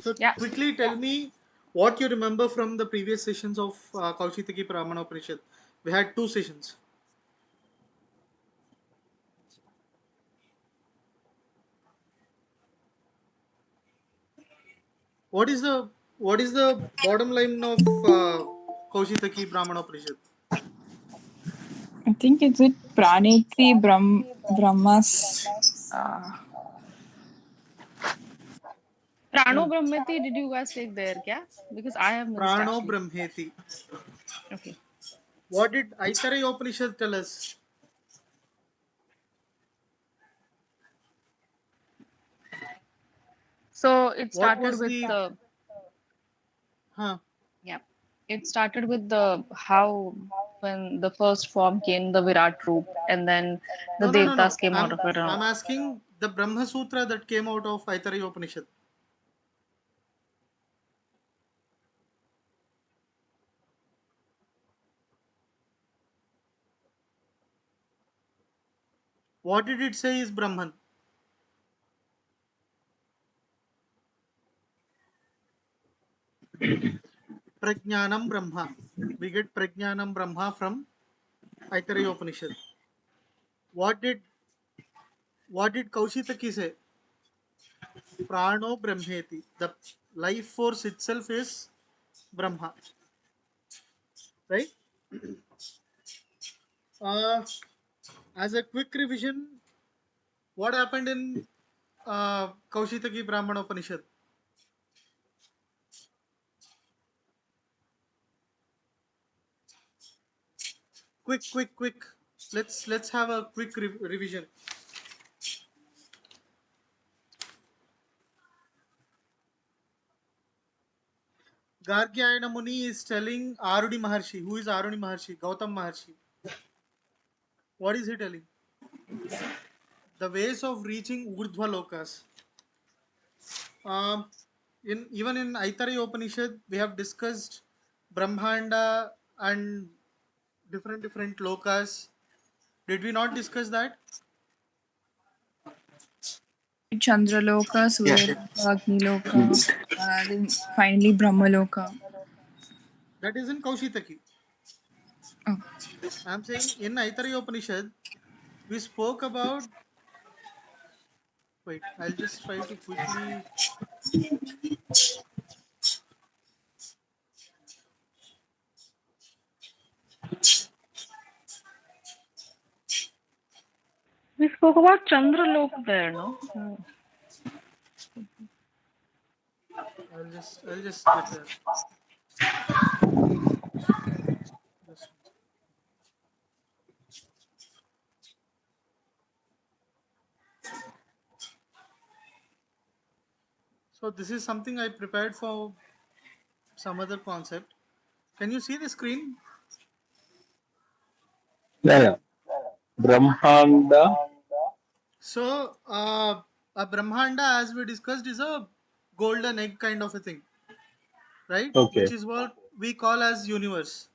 So quickly tell me what you remember from the previous sessions of Koushitaki Brahmanopanishadh. We had 2 sessions. What is the bottom line of Koushitaki Brahmanopanishadh? I think it's it Praneti Brahmas. Prano Brahmeti, did you guys take there? Kya? Because I have missed Prano actually. Brahmeti. Okay. What did Aitareya Upanishad tell us? So it What started was with the... the Huh? yeah. It started with the how when the first form came, the Virat Roop, and then the No. Devtas came out of it. I'm asking the Brahma Sutra that came out of Aitareya Upanishad. What did it say is Brahman? Prajnanam Brahma. We get Prajnanam Brahma from Aitareya Upanishad. What did Kaushitaki say? Prano Brahmeti. The life force itself is Brahma. Right? As a quick revision, what happened in Kaushitaki Brahmanopanishadh? Quick. Let's have a quick revision. Gargyayana Muni is telling Aruni Maharshi. Who is Aruni Maharshi? Gautam Maharshi. What is he telling? The ways of reaching Urdhva Lokas. Even in Aitareya Upanishad, we have discussed Brahmanda and different lokas. Did we not discuss that? Chandraloka, Suryaloka, Agniloka, then finally Brahmaloka. That is in Kaushitaki. Oh. I am saying in Aitareya Upanishad, we spoke about... Wait, I'll just try to quickly... We spoke about Chandralok there, no? I'll just get there. Just... So this is something I prepared for some other concept. Can you see the screen? Yeah. Brahmanda. So a Brahmanda, as we discussed, is a golden egg kind of a thing, right? Okay. Which is what we call as universe.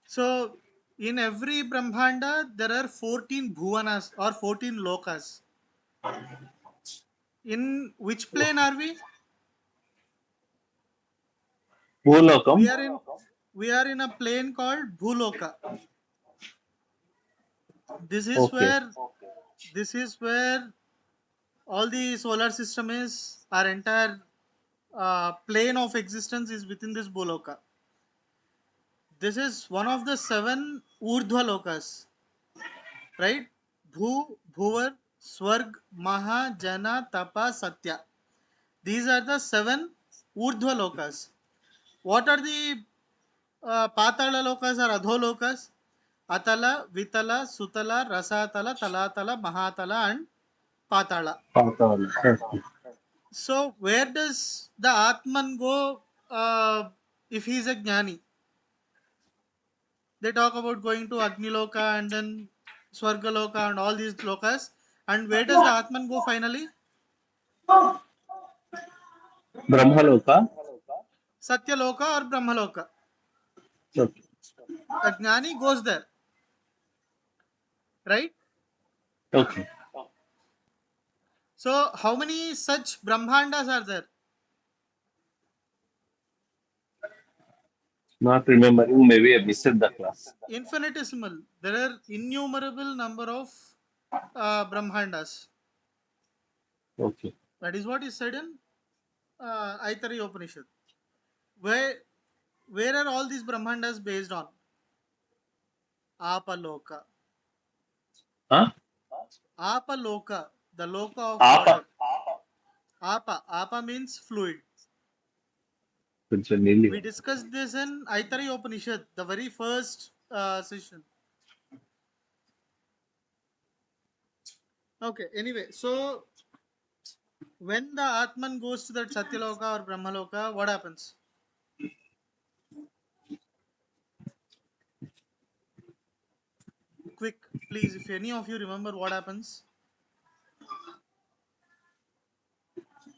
So in every Brahmanda, there are 14 bhuvanas or 14 lokas. In which plane are we? Bhulokam. We are in a plane called Bhuloka. This is where all the solar system is. Our entire plane of existence is within this Bhuloka. This is one of the 7 Urdhva Lokas, right? Bhu, Bhuvar, Swarg, Maha, Jana, Tapa, Satya. These are the 7 Urdhva Lokas. What are the Patala Lokas or Adho Lokas? Atala, Vitala, Sutala, Rasatala, Talatala, Mahatala and Patala. So where does the Atman go if he is a Jnani? They talk about going to Agni Loka and then Swarga Loka and all these lokas. And where does the Atman go finally? Brahmaloka. Satya Loka or Brahma Loka. Okay. A Jnani goes there. Right? Okay. So how many such Brahmandas are there? Not remembering, maybe I missed the class. Infinitesimal. There are innumerable number of Brahmandas. Okay. That is what is said in Aitari Upanishad. Where are all these Brahmandas based on? Apaloka. Huh? Apaloka, the loka of Apa. water. Apa means fluid. కొంచెం నీళ్ళు We discussed this in Aitari Upanishad, the very first session. Okay, anyway, so when the Atman goes to that Satyaloka or Brahmaloka, what happens? Quick, please, if any of you remember what happens.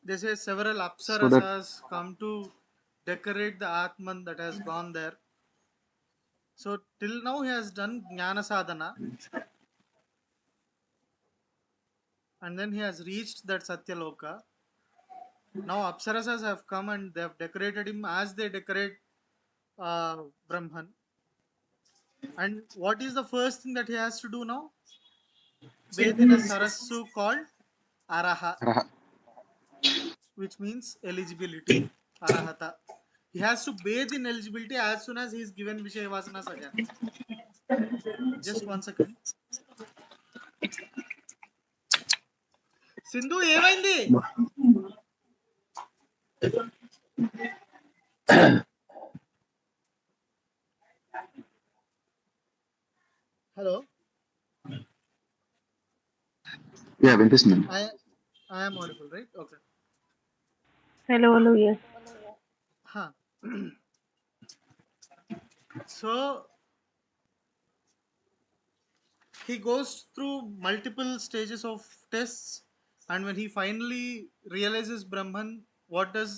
They say several So that apsarasas come to decorate the Atman that has gone there. So till now he has done Gnana Sadhana and then he has reached that Satyaloka. Now apsarasas have come and they have decorated him as they decorate Brahman. And what is the first thing that he has to do now? Bathe in a sarassu called Araha, Raha. which means eligibility. Arahata. He has to bathe in eligibility as soon as he is given Vishaya Vasanas again. Just 1 second. Sindhu, ఏమైంది? Hello. Yeah, వినిపిస్తుందండి. I am audible, right? Okay. Hello, yes. Huh. So he goes through multiple stages of tests, and when he finally realizes Brahman, what is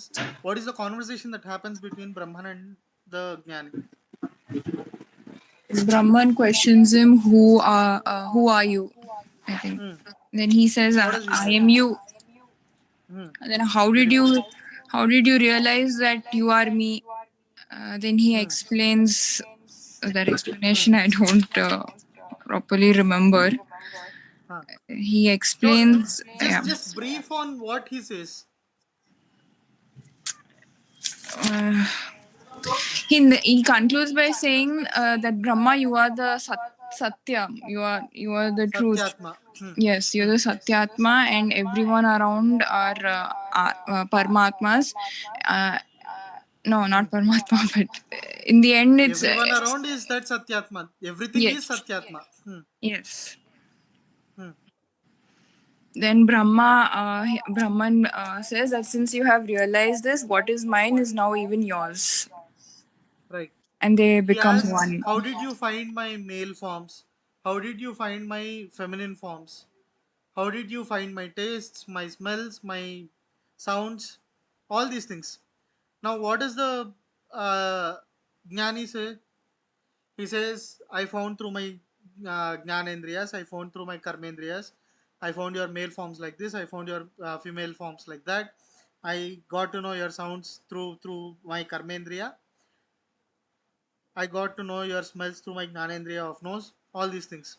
the conversation that happens between Brahman and the Jnani? Brahman questions him, who are you? I think. Hmm. Then he says, What does he I say? am you. Hmm. And then how Very did good. you realize that you are me? Then he explains that explanation. I don't properly remember. Huh. He So explains. Yeah. just brief on what he says. Uh, he concludes by saying that Brahma, you are the Satya. You are the truth. Satyatma. Yes, you're the Satyatma, and everyone around are Paramatmas. No, not Paramatma, but in the end, it's Everyone around is that Satyatma. Everything is yes, Satyatma. yes. Hmm. Then Brahman says that since you have realized this, what is mine is now even yours, Right. and they He become asks, one. how did you find my male forms? How did you find my feminine forms? How did you find my tastes, my smells, my sounds? All these things. Now, what does the Jnani say? He says, I found through my Jnanendriyas, I found through my Karmendriyas, I found your male forms like this, I found your female forms like that. I got to know your sounds through my Karmendriya. I got to know your smells through my Gnanendriya of nose. All these things.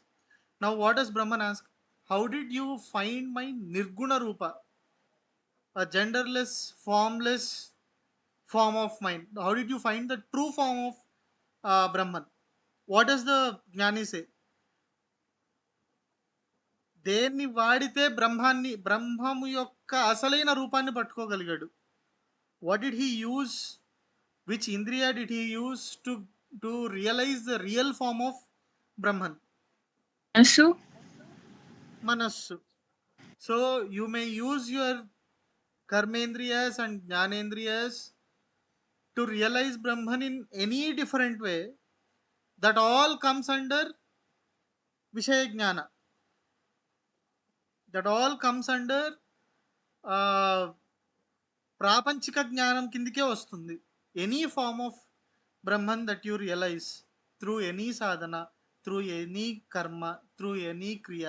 Now, what does Brahman ask? How did you find my Nirguna Rupa, a genderless, formless form of mind? How did you find the true form of Brahman? What does the Jnani say? దేన్ని వాడితే బ్రహ్మము యొక్క అసలైన రూపాన్ని పట్టుకోగలిగాడు? What did he use? Which indriya did he use to realize the real form of Brahman? Asu? Manassu. So you may use your karmendriyas and jnanendriyas to realize Brahman in any different way. That all comes under Vishaya Jnana. That all comes under ప్రాపంచిక జ్ఞానం కిందికే వస్తుంది. Any form of Brahman that you realise through any sadhana, through any karma, through any kriya,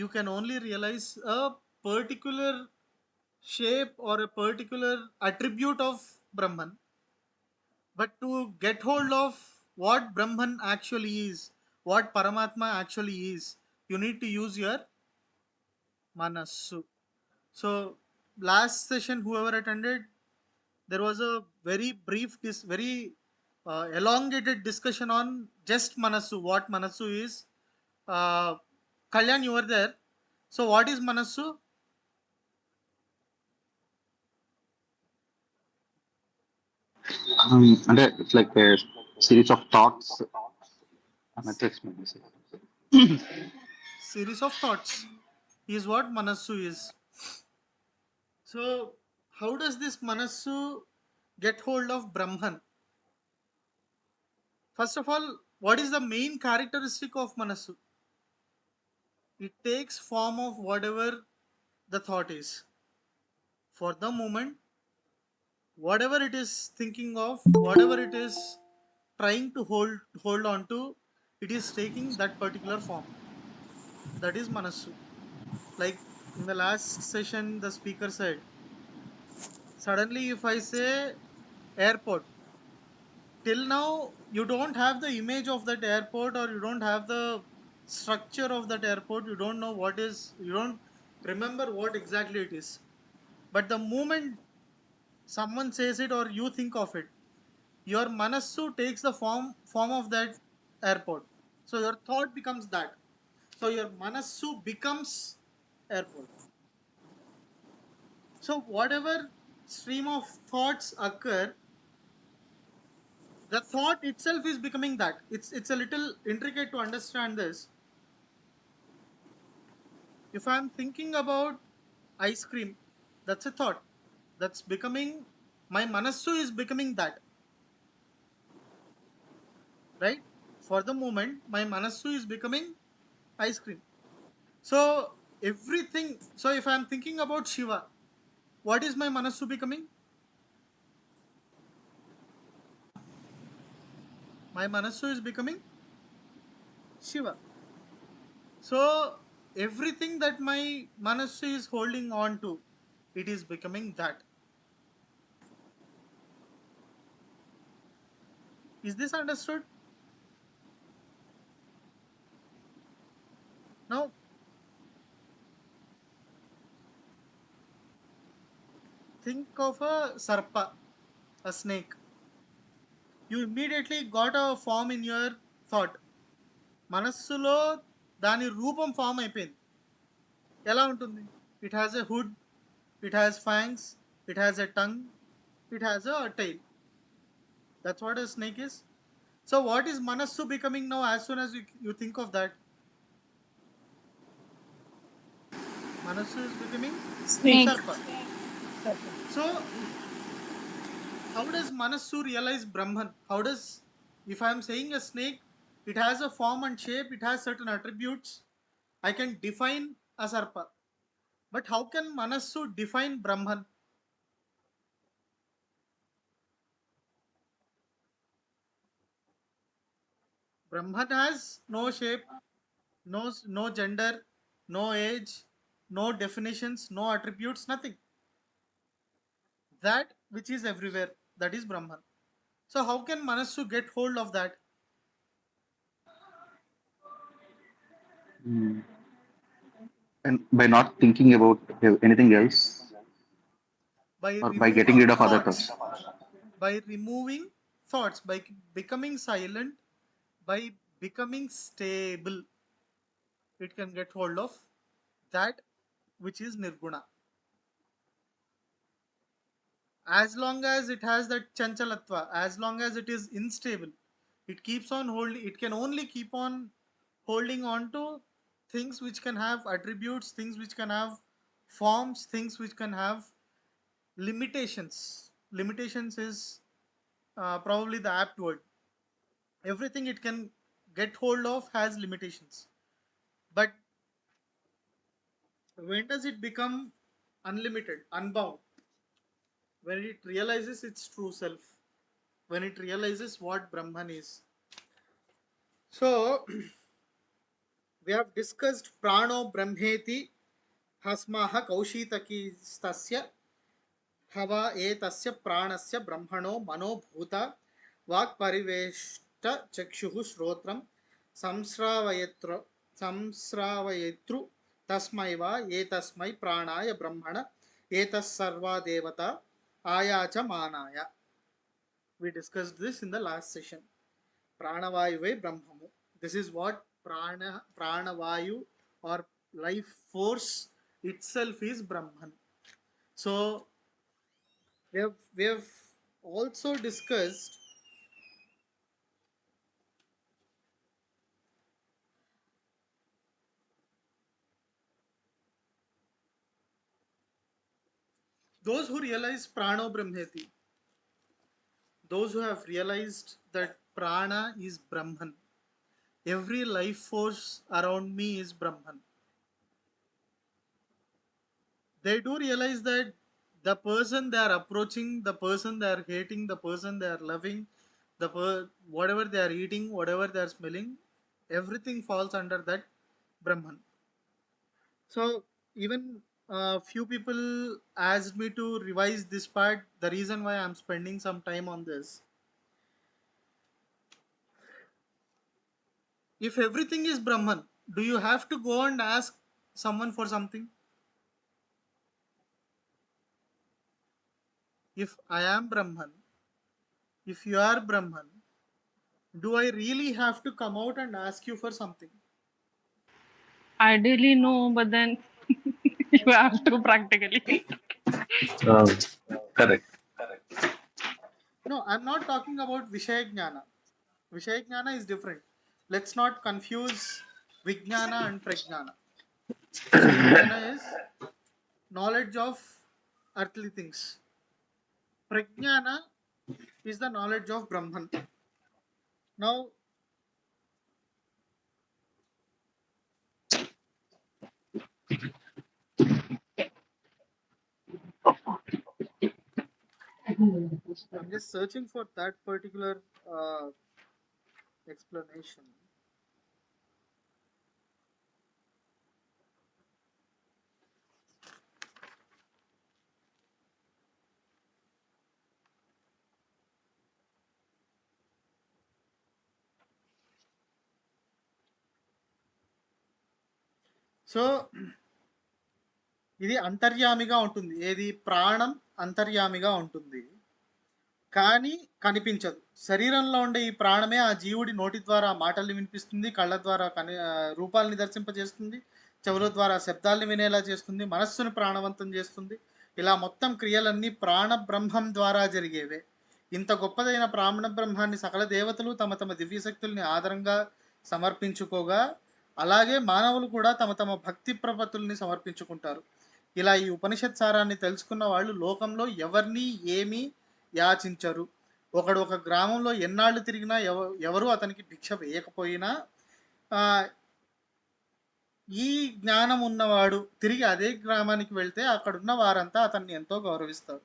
you can only realise a particular shape or a particular attribute of Brahman But to get hold of what Brahman actually is, what Paramatma actually is, you need to use your Manasu. So, last session, whoever attended, there was a very brief, very elongated discussion on just Manasu, what Manasu is. Kalyan, you were there. So, what is Manasu? And it's like a series of thoughts. Matrix, maybe. Series of thoughts is what Manasu is. So, how does this Manasu get hold of Brahman? First of all, what is the main characteristic of Manasu? It takes form of whatever the thought is. For the moment, whatever it is thinking of, whatever it is trying to hold on to, it is taking that particular form. That is Manasu. Like in the last session, the speaker said, suddenly if I say airport, till now you don't have the image of that airport, or you don't have the structure of that airport, you don't know what is, you don't remember what exactly it is. But the moment someone says it or you think of it, your Manasu takes the form of that airport. So your thought becomes that. So your Manasu becomes airport. So whatever stream of thoughts occur, the thought itself is becoming that. It's a little intricate to understand this. If I'm thinking about ice cream, that's a thought. That's becoming, my Manasu is becoming that, right? For the moment, my Manasu is becoming ice cream. So everything, so if I'm thinking about Shiva, what is my Manasu becoming? My Manasu is becoming Shiva. So everything that my Manasu is holding on to, it is becoming that. Is this understood? Now think of a sarpa, a snake. You immediately got a form in your thought. మనస్సులో దాని రూపం form అయిపోయింది. ఎలా ఉంటుంది? It has a hood, it has fangs, it has a tongue, it has a tail. That's what a snake is. So what is Manassu becoming now as soon as you think of that? Manassu is becoming Snake. Sarpa. So how does Manassu realize Brahman? How does, if I am saying a snake, it has a form and shape, it has certain attributes, I can define a Sarpa. But how can Manassu define Brahman? Brahman has no shape, no gender, no age, no definitions, no attributes, nothing. That which is everywhere, that is Brahman. So how can Manassu get hold of that? And by not thinking about anything else, By or by getting rid removing of other thoughts, thoughts. by removing thoughts, by becoming silent, by becoming stable, it can get hold of that which is Nirguna. As long as it has that chanchalatva, as long as it is unstable, it keeps on holding, it can only keep on holding on to things which can have attributes, things which can have forms, things which can have limitations. Limitations is probably the apt word. Everything it can get hold of has limitations. But when does it become unlimited, unbound? When it realizes its true self, when it realizes what Brahman is. So we have discussed prano brahmeti hasmaha kaushitaki stasya hava etasya pranasya brahmano mano bhuta वाक् परिवेष्ट चक्षुः श्रोत्रं संस्रावयेत्रु तस्मै वा एतस्मै प्राणाय ब्रह्मण एतस्सर्वा देवता आयाचमानाय. We discussed this in the last session. Pranavayuve Brahmamu. This is what Pranavayu or life force itself is Brahman. So we have also discussed those who realize Prano Brahmeti, those who have realized that Prana is Brahman. Every life force around me is Brahman. They do realize that the person they are approaching, the person they are hating, the person they are loving, whatever they are eating, whatever they are smelling, everything falls under that Brahman. So even few people asked me to revise this part. The reason why I'm spending some time on this, if everything is Brahman, do you have to go and ask someone for something? If I am Brahman, if you are Brahman, do I really have to come out and ask you for something? Ideally, no, but then you have to practically. Correct. No, I'm not talking about Vishaya Gnana. Vishaya Gnana is different. Let's not confuse Vijnana and Prajnana. Vishaya Gnana is knowledge of earthly things. Prajnana is the knowledge of Brahman. Now, I'm just searching for that particular explanation. So ఇది అంతర్యామిగా ఉంటుంది. ఏది? ప్రాణం అంతర్యామిగా ఉంటుంది, కానీ కనిపించదు. శరీరంలో ఉండే ఈ ప్రాణమే ఆ జీవుడి నోటి ద్వారా మాటల్ని వినిపిస్తుంది, కళ్ళ ద్వారా రూపాలని దర్శింపజేస్తుంది, చెవుల ద్వారా శబ్దాల్ని వినేలా చేస్తుంది, మనస్సును ప్రాణవంతం చేస్తుంది. ఇలా మొత్తం క్రియలన్నీ ప్రాణ బ్రహ్మం ద్వారా జరిగేవే. ఇంత గొప్పదైన ప్రాణ బ్రహ్మాన్ని సకల దేవతలు తమ తమ దివ్యశక్తుల్ని ఆధారంగా సమర్పించుకోగా, అలాగే మానవులు కూడా తమ తమ భక్తి ప్రపత్తుల్ని సమర్పించుకుంటారు. ఇలా ఈ ఉపనిషత్ సారాన్ని తెలుసుకున్న వాళ్ళు లోకంలో ఎవరిని ఏమీ యాచించరు. ఒకడు ఒక గ్రామంలో ఎన్నాళ్ళు తిరిగినా ఎవరు అతనికి భిక్ష వేయకపోయినా ఈ జ్ఞానం ఉన్నవాడు తిరిగి అదే గ్రామానికి వెళ్తే అక్కడున్న వారంతా అతన్ని ఎంతో గౌరవిస్తారు.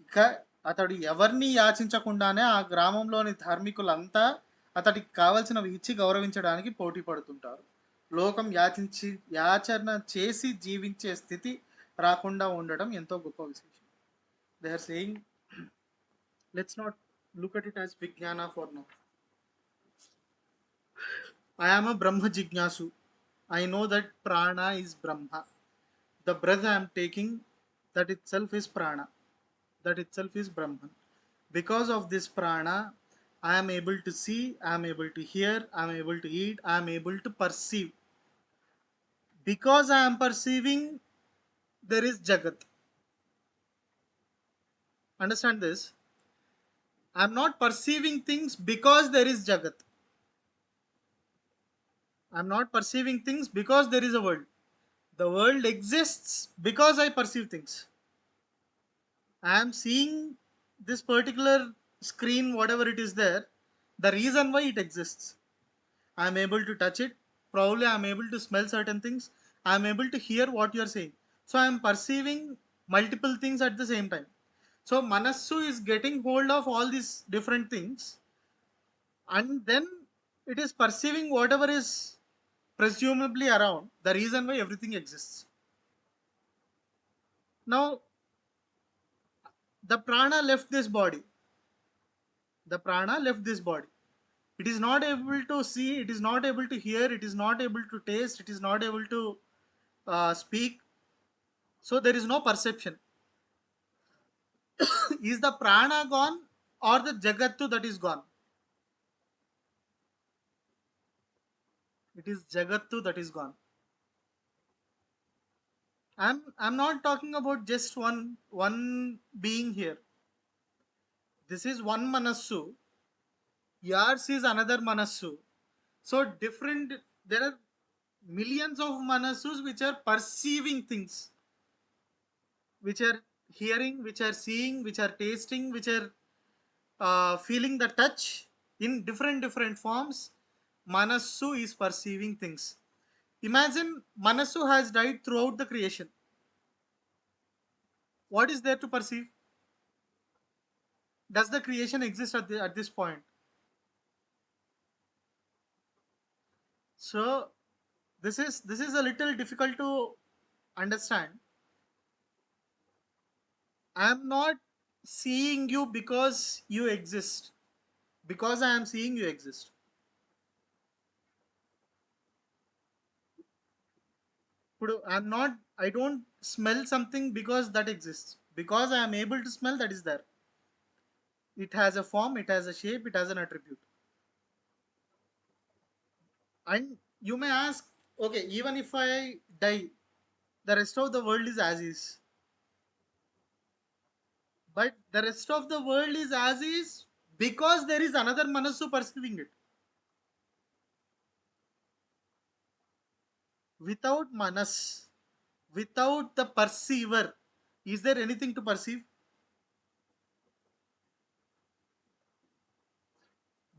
ఇక అతడు ఎవరిని యాచించకుండానే ఆ గ్రామంలోని ధార్మికులంతా అతడికి కావలసినవి ఇచ్చి గౌరవించడానికి పోటీ పడుతుంటారు. లోకం యాచన చేసి జీవించే స్థితి రాకుండా ఉండడం ఎంతో గొప్ప విశేషం. They are saying, let's not look at it as Vijnana for now. I am a Brahma Jignasu. I know that prana is Brahma. The breath I am taking, that itself is prana. That itself is Brahman. Because of this prana, I am able to see, I am able to hear, I am able to eat, I am able to perceive. Because I am perceiving, there is Jagat. Understand this? I am not perceiving things because there is Jagat. I am not perceiving things because there is a world. The world exists because I perceive things. I am seeing this particular screen, whatever it is there, the reason why it exists. I am able to touch it. Probably I am able to smell certain things. I am able to hear what you are saying. So I am perceiving multiple things at the same time. So Manassu is getting hold of all these different things, and then it is perceiving whatever is presumably around, the reason why everything exists. Now, the prana left this body. The prana left this body. It is not able to see, it is not able to hear, it is not able to taste, it is not able to speak. So there is no perception. Is the prana gone or the jagattu that is gone? It is jagattu that is gone. I'm not talking about just one being here. This is one manassu. Yours is another manassu. So different. There are millions of manassus which are perceiving things, which are hearing, which are seeing, which are tasting, which are feeling the touch in different forms. Manassu is perceiving things. Imagine Manassu has died throughout the creation. What is there to perceive? Does the creation exist at this point? So this is a little difficult to understand. I am not seeing you because you exist. Because I am seeing you exist. I don't smell something because that exists. Because I am able to smell, that is there. It has a form, it has a shape, it has an attribute. And you may ask, okay, even if I die, the rest of the world is as is. But the rest of the world is as is because there is another Manasu perceiving it. Without Manas, without the perceiver, is there anything to perceive?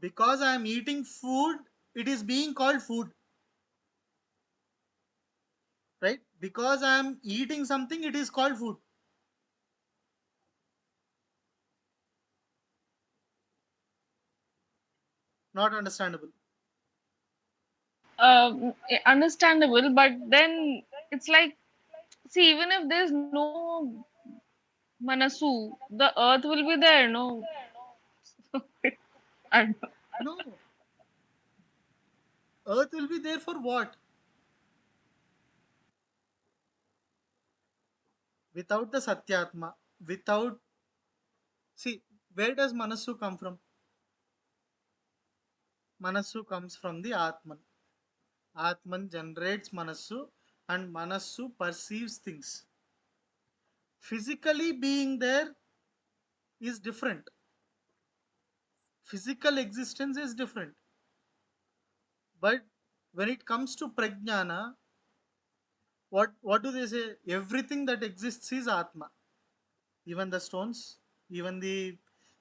Because I am eating food, it is being called food. Right? Because I am eating something, it is called food. Not understandable. Understandable, but then it's like, see, even if there's no Manasu, the earth will be there, no? I don't know. No, earth will be there for what? Without the Satyatma, without. See, where does Manasu come from? Manasu comes from the Atman. Atman generates Manasu and Manasu perceives things. Physically being there is different. Physical existence is different. But when it comes to Prajnana, what do they say? Everything that exists is Atma. Even the stones, even the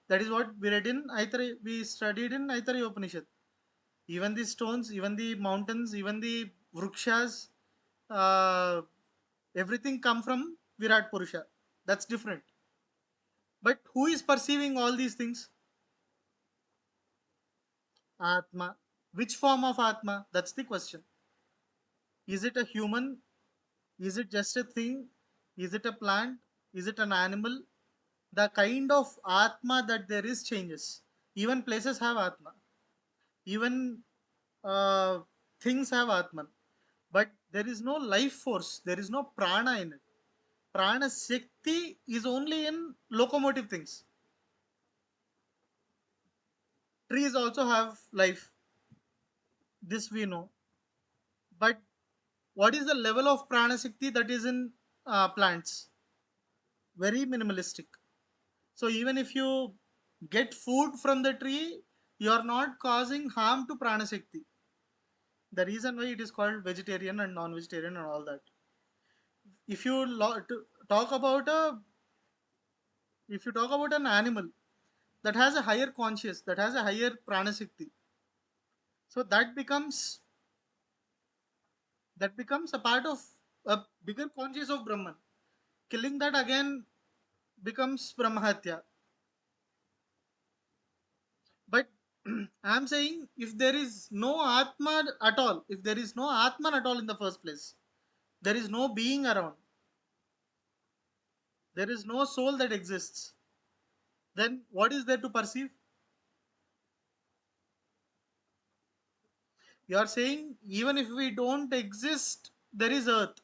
that is what we read in we studied in Aitari Upanishad. Even the stones, even the mountains, even the vrukshas, uh, everything come from Virat Purusha. That's different. But who is perceiving all these things? Atma. Which form of Atma? That's the question. Is it a human? Is it just a thing? Is it a plant? Is it an animal? The kind of Atma that there is changes. Even places have Atma. Even uh, things have Atman. But there is no life force. There is no prana in it. Prana Shakti is only in locomotive things. Trees also have life. This we know. But what is the level of prana Shakti that is in plants? Very minimalistic. So even if you get food from the tree, you are not causing harm to prana Shakti. The reason why it is called vegetarian and non-vegetarian and all that. If you talk about a if you talk about an animal that has a higher conscious, that has a higher prana Shakti, so that becomes a part of a bigger conscious of Brahman. Killing that again becomes Brahmahatya. But I'm saying if there is no Atma at all, if there is no Atman at all in the first place, there is no being around, there is no soul that exists, then what is there to perceive? You are saying even if we don't exist, there is earth.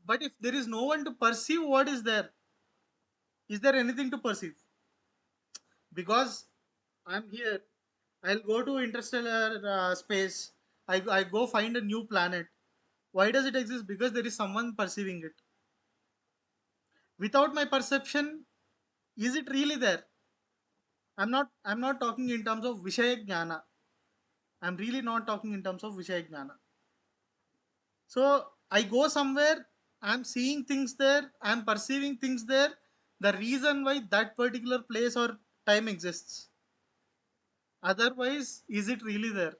But if there is no one to perceive, what is there? Is there anything to perceive? Because I'm here, I'll go to interstellar space. I go find a new planet. Why does it exist? Because there is someone perceiving it. Without my perception, is it really there? I'm not talking in terms of Vishaya Gnana. I'm really not talking in terms of Vishaya Gnana. So I go somewhere, I'm seeing things there, I'm perceiving things there. The reason why that particular place or time exists. Otherwise, is it really there?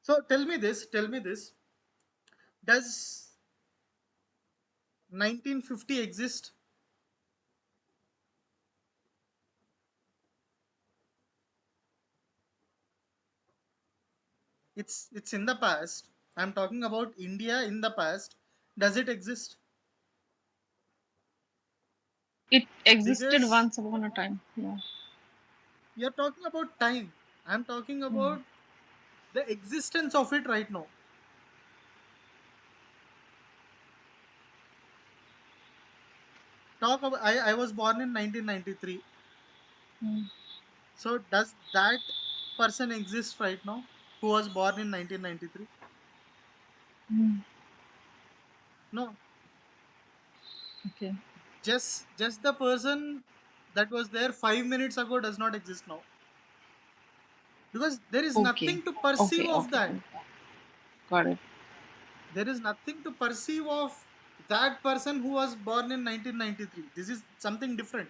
So tell me this. Does 1950 exist? It's in the past. I'm talking about India in the past. Does it exist? It existed Because once upon a time. Yeah. you're talking about time. I'm talking Mm. about the existence of it right now. Talk about I was born in 1993. Mm. So does that person exist right now who was born in 1993? Mm. No. Okay. Just the person that was there 5 minutes ago does not exist now. Because there is Okay. nothing to perceive Okay. of Okay. that. Okay. Got it. There is nothing to perceive of that person who was born in 1993. This is something different.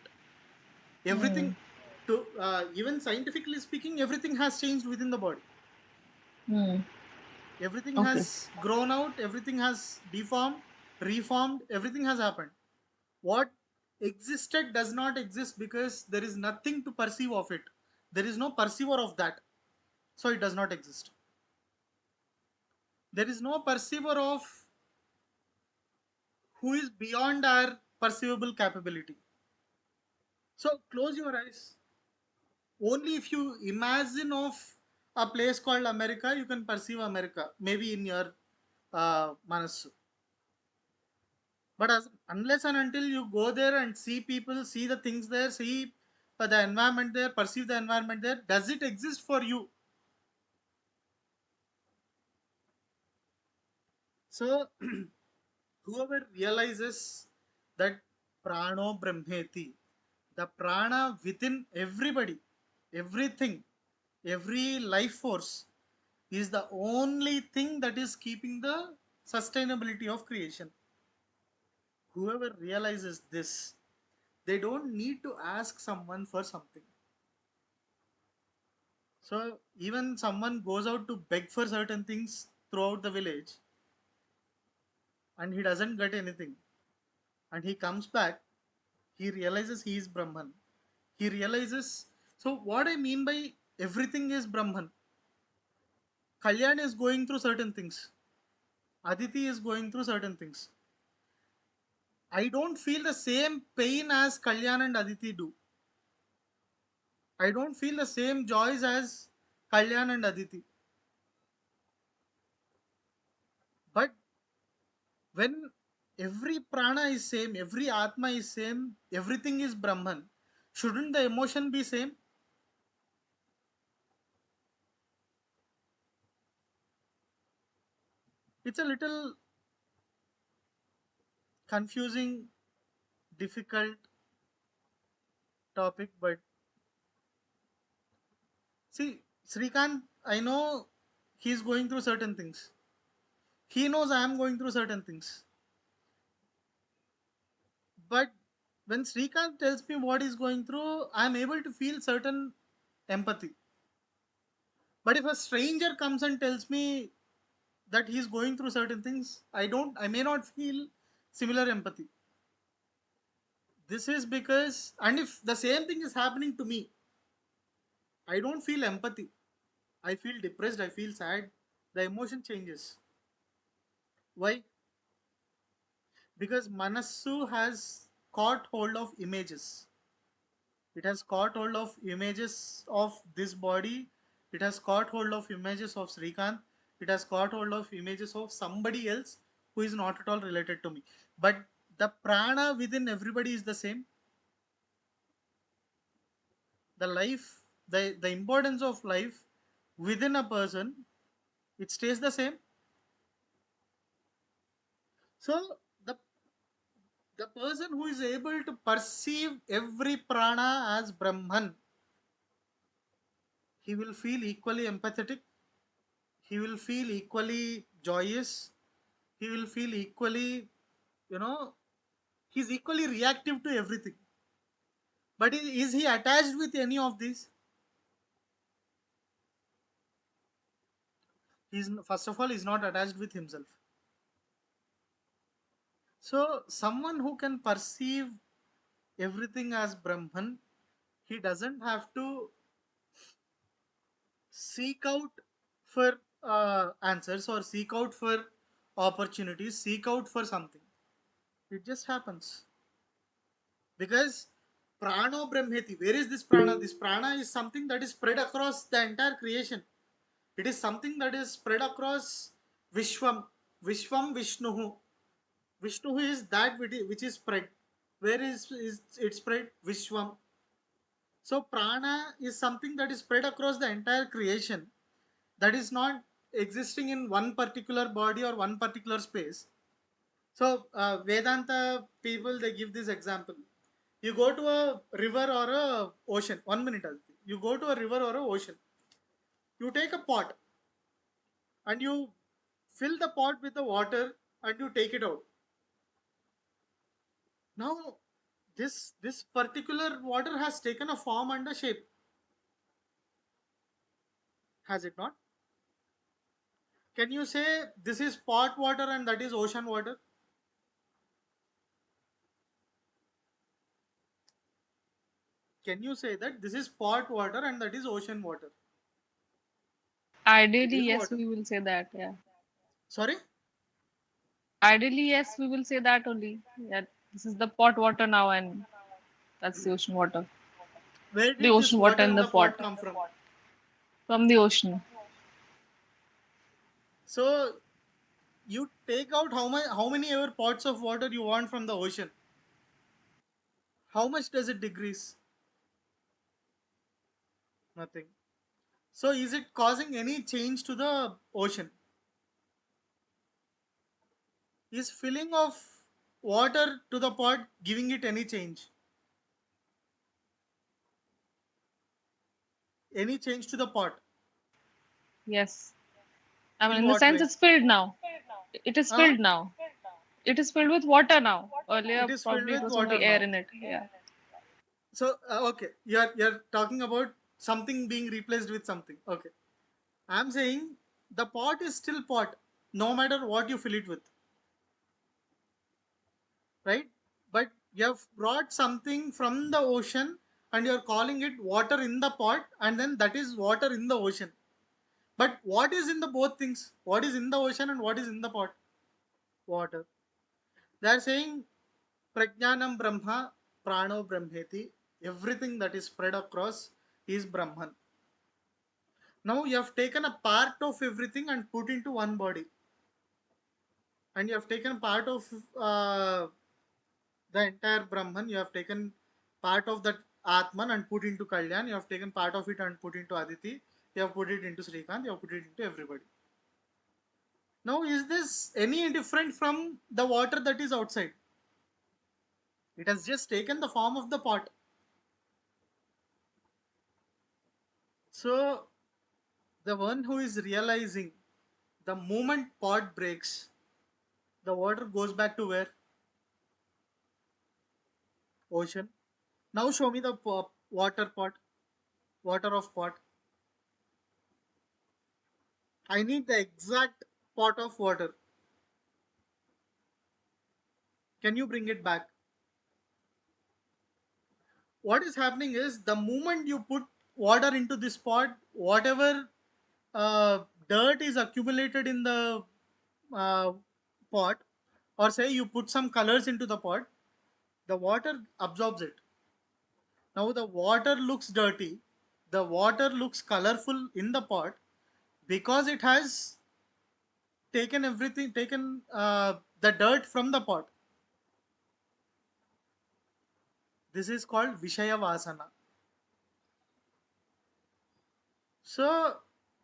Mm. Everything to even scientifically speaking, everything has changed within the body. Mm. Everything Okay. has grown out, everything has deformed, reformed, everything has happened. What existed does not exist because there is nothing to perceive of it. There is no perceiver of that. So it does not exist. There is no perceiver of who is beyond our perceivable capability. So close your eyes. Only if you imagine of a place called America, you can perceive America, maybe in your manasu. But unless and until you go there and see people, see the things there, see the environment there, perceive the environment there, does it exist for you? So whoever realizes that prano brahmeti, the prana within everybody, everything, every life force is the only thing that is keeping the sustainability of creation. Whoever realizes this, they don't need to ask someone for something. So even someone goes out to beg for certain things throughout the village and he doesn't get anything, and he comes back, he realizes he is Brahman. He realizes. So what I mean by everything is Brahman. Kalyan is going through certain things. Aditi is going through certain things. I don't feel the same pain as Kalyan and Aditi do. I don't feel the same joys as Kalyan and Aditi. But when every prana is same, every atma is same, everything is Brahman, shouldn't the emotion be same? It's a little confusing, difficult topic, but see, Srikant, I know he's going through certain things. He knows I am going through certain things. But when Srikant tells me what he's going through, I am able to feel certain empathy. But if a stranger comes and tells me that he's going through certain things, I may not feel similar empathy. This is because, and if the same thing is happening to me, I don't feel empathy. I feel depressed, I feel sad. The emotion changes. Why? Because Manassu has caught hold of images. It has caught hold of images of this body It has caught hold of images of Srikant. It has caught hold of images of somebody else who is not at all related to me. But the prana within everybody is the same. The life, the importance of life within a person, it stays the same. So the person who is able to perceive every prana as Brahman, he will feel equally empathetic, he will feel equally joyous, he will feel equally, you know, he's equally reactive to everything. But is he attached with any of these? He's, first of all, he's not attached with himself. So someone who can perceive everything as Brahman, he doesn't have to seek out for answers or seek out for opportunities, seek out for something. It just happens. Because prano brahmeti, where is this prana? This prana is something that is spread across the entire creation. It is something that is spread across Vishwam. Vishwam Vishnuhu. Vishnuhu is that which is spread. Where is it spread? Vishwam. So prana is something that is spread across the entire creation. That is not existing in one particular body or one particular space. So Vedanta people, they give this example. You go to a river or a ocean. 1 minute, Aditi. You go to a river or a ocean. You take a pot and you fill the pot with the water and you take it out. Now, this particular water has taken a form and a shape. Has it not? Can you say this is pot water and that is ocean water? Can you say that this is pot water and that is ocean water? It Ideally, is yes, water. we will say that. Yeah. Sorry? Ideally, yes, we will say that only. Yeah. This is the pot water now, and that's the ocean water. Where The did this ocean water water in in the the pot pot come from? from the ocean. So you take out how many ever pots of water you want from the ocean. How much does it decrease? Nothing. So is it causing any change to the ocean? Is filling of water to the pot giving it any change? Any change to the pot? Yes. I mean, In in the what sense way? it's filled now. It is Huh? filled now. It is filled with water now. It Earlier, is filled probably it with was water only air now. in it. Yeah. So okay, you're talking about something being replaced with something. Okay, I'm saying the pot is still pot, no matter what you fill it with, right? But you have brought something from the ocean and you're calling it water in the pot, and then that is water in the ocean. But what is in the both things? What is in the ocean and what is in the pot? Water. They are saying Prajnanam Brahma, Prano Brahmeti. Everything that is spread across is Brahman. Now you have taken a part of everything and put into one body. And you have taken part of the entire Brahman. You have taken part of that Atman and put into Kalyan. You have taken part of it and put into Aditi. You have put it into Srikant. You have put it into everybody. Now, is this any different from the water that is outside? It has just taken the form of the pot. So, the one who is realizing the moment pot breaks, the water goes back to where? Ocean. Now, show me the water pot, water of pot. I need the exact pot of water. Can you bring it back? What is happening is the moment you put water into this pot, whatever dirt is accumulated in the uh, pot, or say you put some colors into the pot, the water absorbs it. Now the water looks dirty, the water looks colorful in the pot because it has taken the dirt from the pot. This is called Vishaya Vasana. So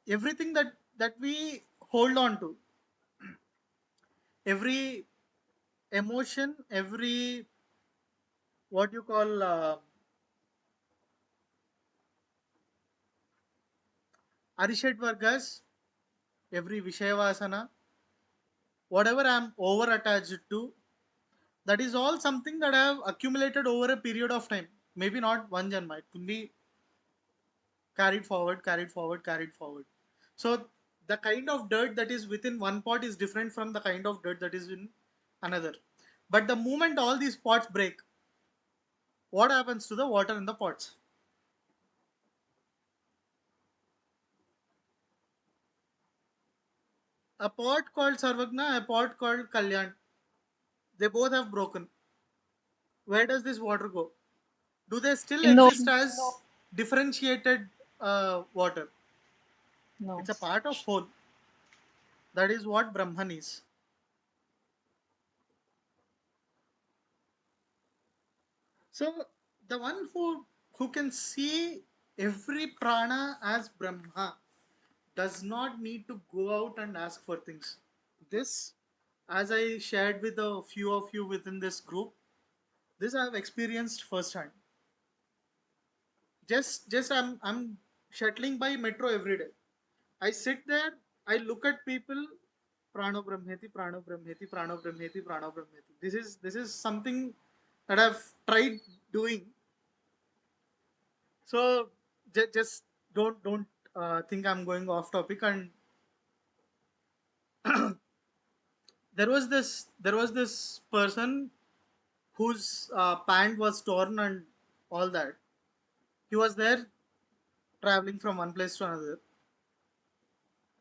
everything that we hold on to, every emotion, every what you call Arishat Vargas, every Vishaya Vasana, whatever I'm over attached to, that is all something that I have accumulated over a period of time. Maybe not one janma, it could be carried forward, carried forward, carried forward. So the kind of dirt that is within one pot is different from the kind of dirt that is in another. But the moment all these pots break, what happens to the water in the pots? A pot called Sarvagna, a pot called Kalyan, they both have broken. Where does this water go? Do they still In the exist as differentiated water? no. It's a part of whole. That is what Brahman is. So the one who can see every prana as Brahma does not need to go out and ask for things. This, as I shared with a few of you within this group, this I have experienced firsthand. Just I'm shuttling by metro every day. I sit there, I look at people, prano brahmeti, prano brahmeti, prano brahmeti, prano brahmeti. This is something that I've tried doing. So just don't think I'm going off topic. And there was this person whose pant was torn and all that. He was there traveling from one place to another.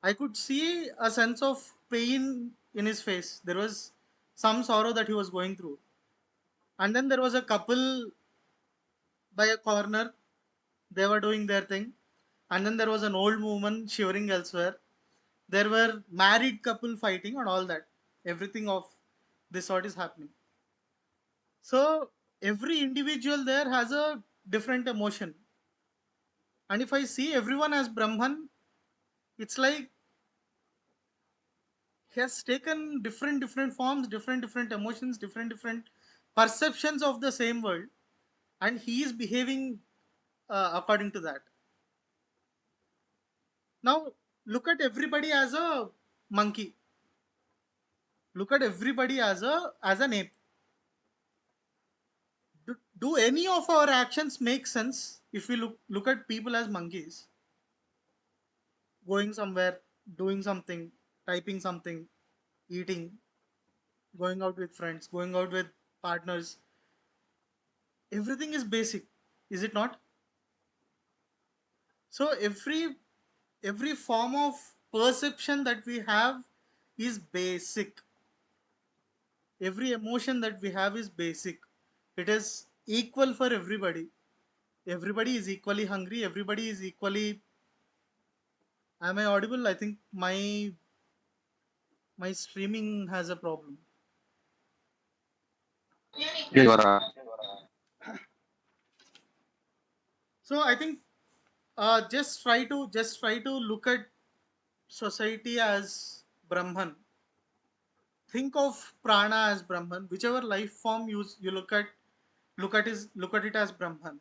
I could see a sense of pain in his face. There was some sorrow that he was going through. And then there was a couple by a corner. They were doing their thing. And then there was an old woman shivering elsewhere. There were married couple fighting and all that. Everything of this sort is happening. So every individual there has a different emotion. And if I see everyone as Brahman, it's like he has taken different forms, different emotions, different perceptions of the same world, and he is behaving according to that. Now look at everybody as a monkey. Look at everybody as an ape. Do any of our actions make sense if we look at people as monkeys? Going somewhere, doing something, typing something, eating, going out with friends, going out with partners. Everything is basic, is it not? So every form of perception that we have is basic. Every emotion that we have is basic. It is equal for everybody. Everybody is equally hungry. Everybody is equally. Am I audible? I think my streaming has a problem. Yeah, you are. So I think just try to look at society as Brahman. Think of prana as Brahman. Whichever life form you look at it as Brahman.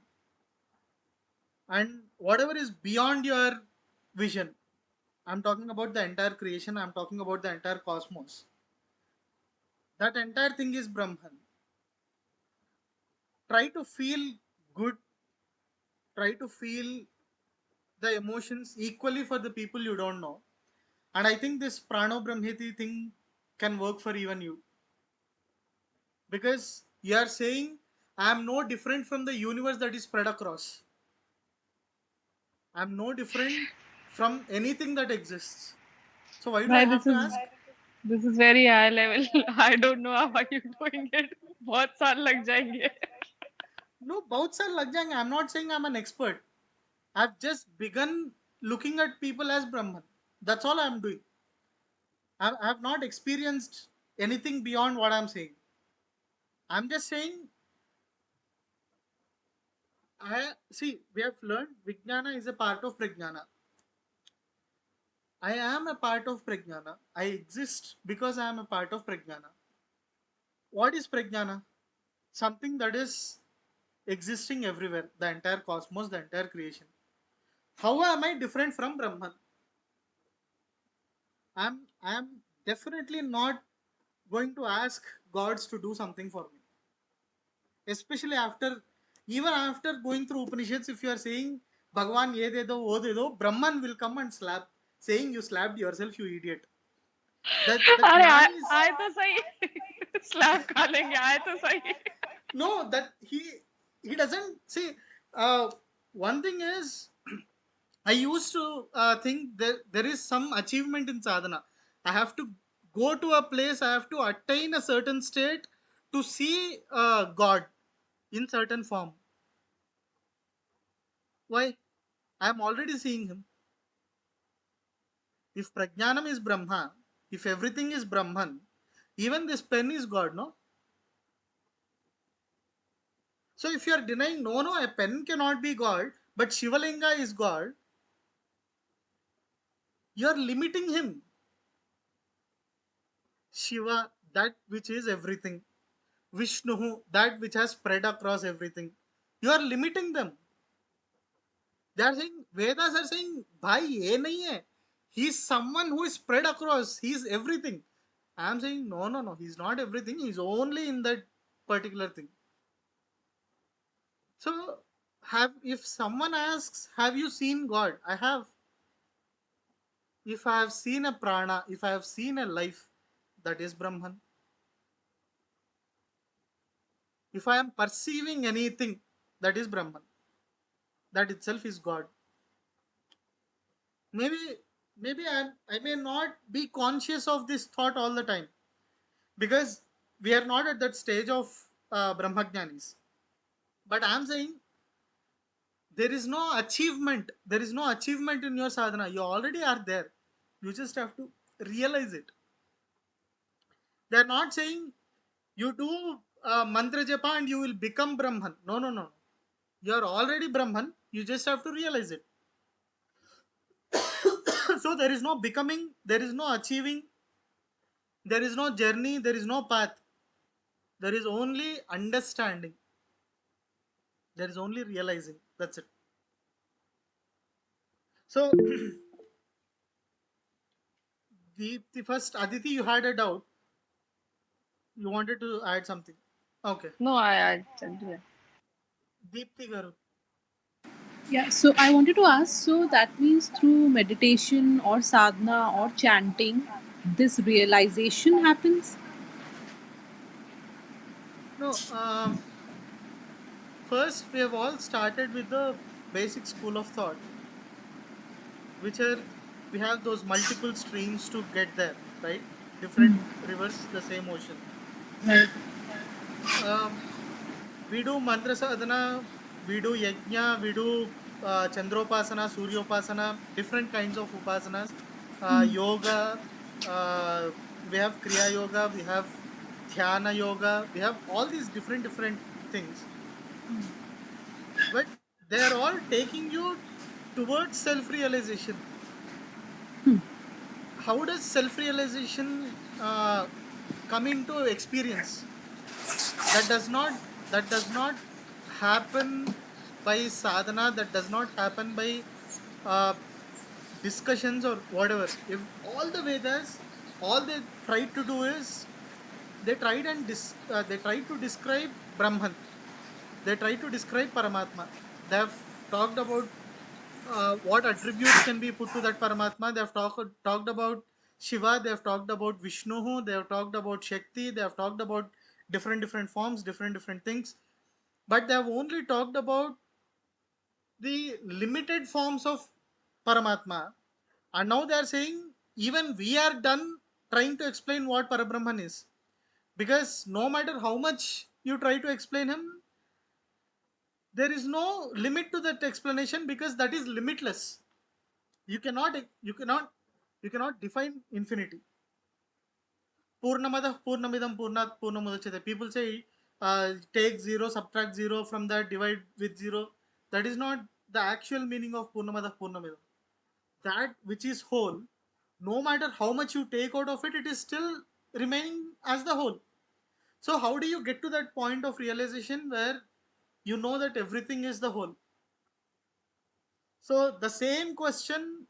And whatever is beyond your vision, I'm talking about the entire creation, I'm talking about the entire cosmos. That entire thing is Brahman. Try to feel good, try to feel the emotions equally for the people you don't know. And I think this Prano Brahmeti thing can work for even you. Because you are saying, I am no different from the universe that is spread across. I am no different from anything that exists. So why do I Bhai, have to ask? this is very high level. I don't know how are you doing it. बहुत साल लग जाएंगे. No, both are lag jayenge. I'm not saying I'm an expert. I've just begun looking at people as Brahman. That's all I'm doing. I've not experienced anything beyond what I'm saying. I'm just saying, we have learned Vijnana is a part of Prajnana. I am a part of Prajnana. I exist because I am a part of Prajnana. What is Prajnana? Something that is existing everywhere, the entire cosmos, the entire creation. How am I different from Brahman? I'm definitely not going to ask gods to do something for me. Especially even after going through Upanishads, if you are saying Bhagwan ye de do, wo de do, Brahman will come and slap, saying you slapped yourself, you idiot. The अरे Gnani आए is आए तो सही slab खा लेंगे आए तो सही no, that he doesn't see. Uh, One thing is, I used to think that there is some achievement in sadhana. I have to go to a place, I have to attain a certain state to see God in certain form. Why? I am already seeing him. If prajnanam is Brahma, if everything is Brahman, even this pen is God, no? So if you are denying, no, a pen cannot be God, but Shivalinga is God, you are limiting him. Shiva, that which is everything. Vishnu, that which has spread across everything. You are limiting them. They are saying, Vedas are saying, Bhai, ye nahi hai. He is someone who is spread across. He is everything. I am saying, no. He is not everything. He is only in that particular thing. So, if someone asks, have you seen God? I have. If I have seen a prana, if I have seen a life, that is Brahman. If I am perceiving anything, that is Brahman. That itself is God. Maybe I may not be conscious of this thought all the time because we are not at that stage of Brahmajnanis. But I am saying there is no achievement in your sadhana. You already are there. You just have to realize it. They are not saying you do mantra japa and you will become Brahman. No. You are already Brahman. You just have to realize it. So there is no becoming, there is no achieving, there is no journey, there is no path. There is only understanding. There is only realizing. That's it. So the first Aditi, you had a doubt. You wanted to add something. Okay. No, I said yeah. Deepti Garu. Yeah, so I wanted to ask, so that means through meditation or sadhana or chanting, this realization happens? No, first we have all started with the basic school of thought, which are we have those multiple streams to get there, right? Different rivers, the same ocean. Right. Um, we do mantra sadhana, we do yajna, we do chandropasana, suryopasana, different kinds of upasanas, yoga, we have kriya yoga, we have dhyana yoga, we have all these different things, but they are all taking you towards self-realization. How does self-realization come into experience? That does not happen by sadhana, that does not happen by uh, discussions or whatever. If all the Vedas, all they tried to do is they tried to describe Brahman, they tried to describe Paramatma. They have talked about what attributes can be put to that Paramatma. They have talked about Shiva, they have talked about Vishnu, they have talked about Shakti, they have talked about different forms, different things, but they have only talked about the limited forms of Paramatma. And now they are saying even we are done trying to explain what Parabrahman is. Because no matter how much you try to explain him, there is no limit to that explanation because that is limitless. You cannot you cannot you cannot define infinity. Purnamada Purnamidam Purnat Purnamudachyate. People say take 0, subtract 0 from that, divide with 0. That is not the actual meaning of Purnamada Purnamidam. That which is whole, no matter how much you take out of it, it is still remaining as the whole. So how do you get to that point of realization where you know that everything is the whole? So the same question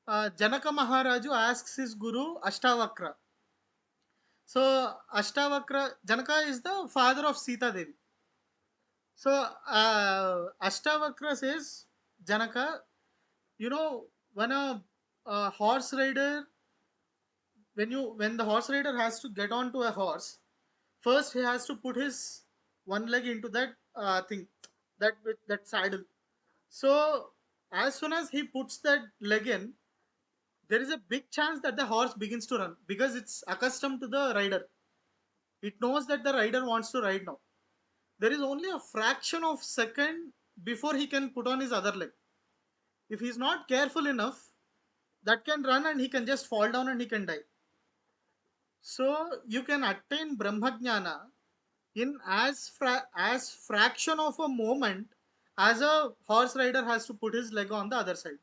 Janaka Maharaju asks his guru Ashtavakra. So Ashtavakra, Janaka is the father of Sita Devi. So Ashtavakra says, Janaka, you know, when a horse rider, when the horse rider has to get onto a horse, first he has to put his one leg into that thing, that saddle. So as soon as he puts that leg in, there is a big chance that the horse begins to run because it's accustomed to the rider. It knows that the rider wants to ride now. There is only a fraction of second before he can put on his other leg. If he's not careful enough, that can run and he can just fall down and he can die. So you can attain Brahmajnana in as fraction of a moment as a horse rider has to put his leg on the other side.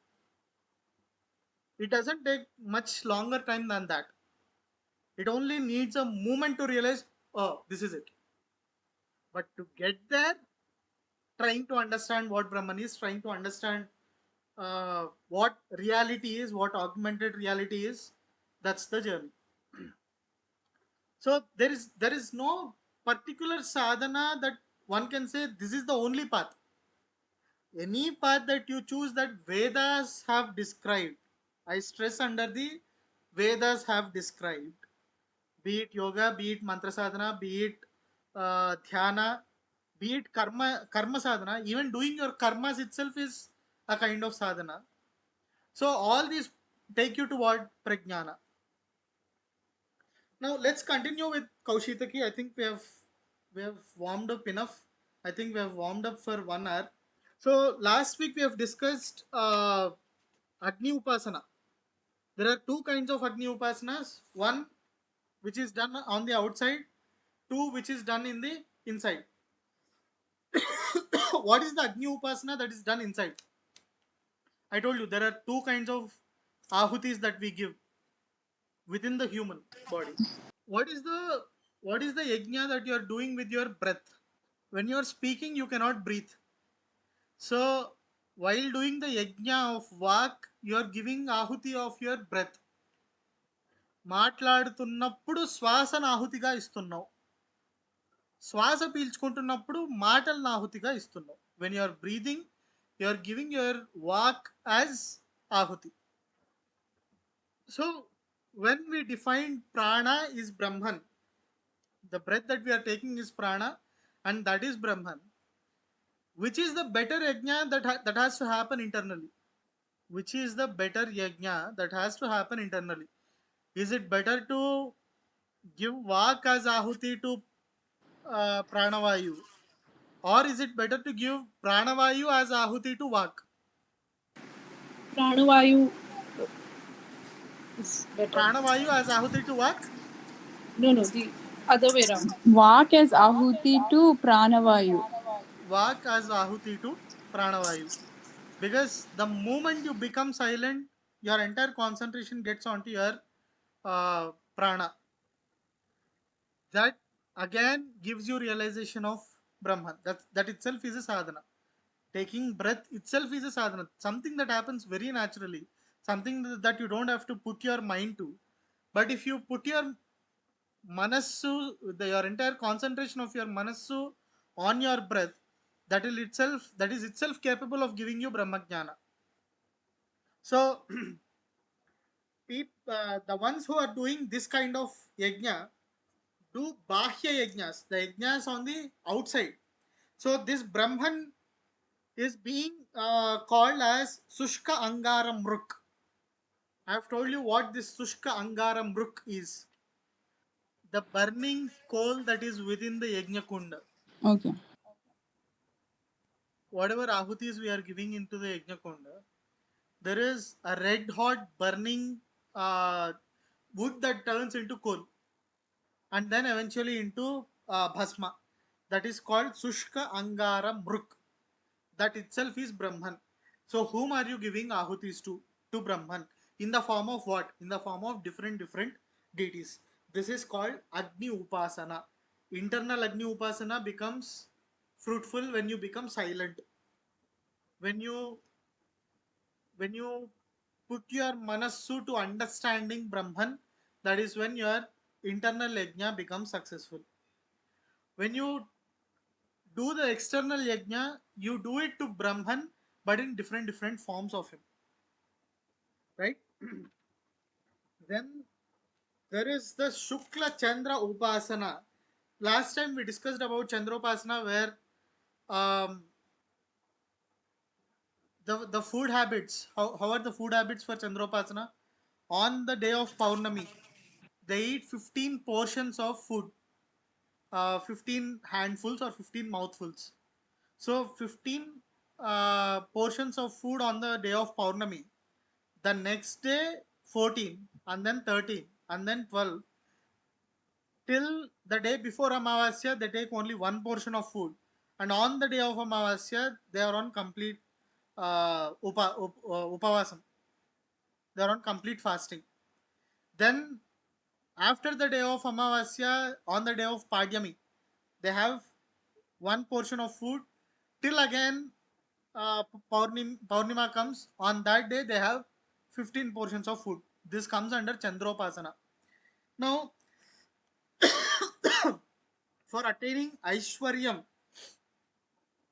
It doesn't take much longer time than that. It only needs a moment to realize, oh, this is it. But to get there, trying to understand what Brahman is, trying to understand what reality is, what augmented reality is, that's the journey. So there is no particular sadhana that one can say this is the only path. Any path that you choose that Vedas have described, I stress under the Vedas have described, be it yoga, be it mantra sadhana, be it dhyana, be it karma sadhana, even doing your karmas itself is a kind of sadhana. So all these take you toward prajnana. Now let's continue with Kaushitaki. I think we have warmed up enough. I think we have warmed up for 1 hour. So last week we have discussed Agni Upasana. There are two kinds of Agni Upasanas. One which is done on the outside, two which is done in the inside. What is the Agni Upasana that is done inside? I told you there are two kinds of ahutis that we give within the human body. What is the yajna that you are doing with your breath? When you are speaking, you cannot breathe. So while doing the yajna of vak, you are giving ahuti of your breath. మాట్లాడుతున్నప్పుడు శ్వాసను ఆహుతిగా ఇస్తున్నావు. శ్వాస పీల్చుకుంటున్నప్పుడు మాటలను ఆహుతిగా ఇస్తున్నావు. When you are breathing, you are giving your vak as ahuti. So when we define prana is Brahman, the breath that we are taking is prana and that is Brahman. Which is the better yajna that has to happen internally? Which is the better yajna that has to happen internally? Is it better to give vak as ahuti to pranavayu, or is it better to give pranavayu as ahuti to vak? Pranavayu is better. Pranavayu as ahuti to vak? No, the other way around. Vak as ahuti to pranavayu. Vak as ahuti to pranavayu. Because the moment you become silent, your entire concentration gets onto your prana. That again gives you realization of Brahman. That itself is a sadhana. Taking breath itself is a sadhana. Something that happens very naturally. Something that you don't have to put your mind to. But if you put your manassu, your entire concentration of your manassu on your breath, that is itself capable of giving you Brahmajnana. So the ones who are doing this kind of yajna do bahya yajnas, the yajnas on the outside. So this Brahman is being called as Sushka Angara Mruk. I have told you what this Sushka Angara Mruk is. The burning coal that is within the yajna kunda. Okay. whatever ahutis we are giving into the yajna konda, there is a red hot burning wood that turns into coal and then eventually into bhasma. That is called Sushka Angara Mruk. That itself is Brahman. So whom are you giving ahutis to? To Brahman. In the form of what? In the form of different deities. This is called Agni Upasana. Internal Agni Upasana becomes fruitful when you become silent. When you put your manassu to understanding Brahman, that is when your internal yajna becomes successful. When you do the external yajna, you do it to Brahman, but in different forms of him. Right? Then there is the Shukla Chandra Upasana. Last time we discussed about Chandropasana, where um, the food habits. How are the food habits for Chandropasana? On the day of Paurnami, they eat 15 portions of food, 15 handfuls or 15 mouthfuls. So 15 portions of food on the day of Paurnami. The next day 14, and then 13, and then 12. Till the day before Amavasya, they take only one portion of food. And on the day of Amavasya, they are on complete upavasam. They are on complete fasting. Then after the day of Amavasya, on the day of Padyami, they have one portion of food till again Paurnima comes. On that day, they have 15 portions of food. This comes under Chandropasana. Now, for attaining Aishwaryam,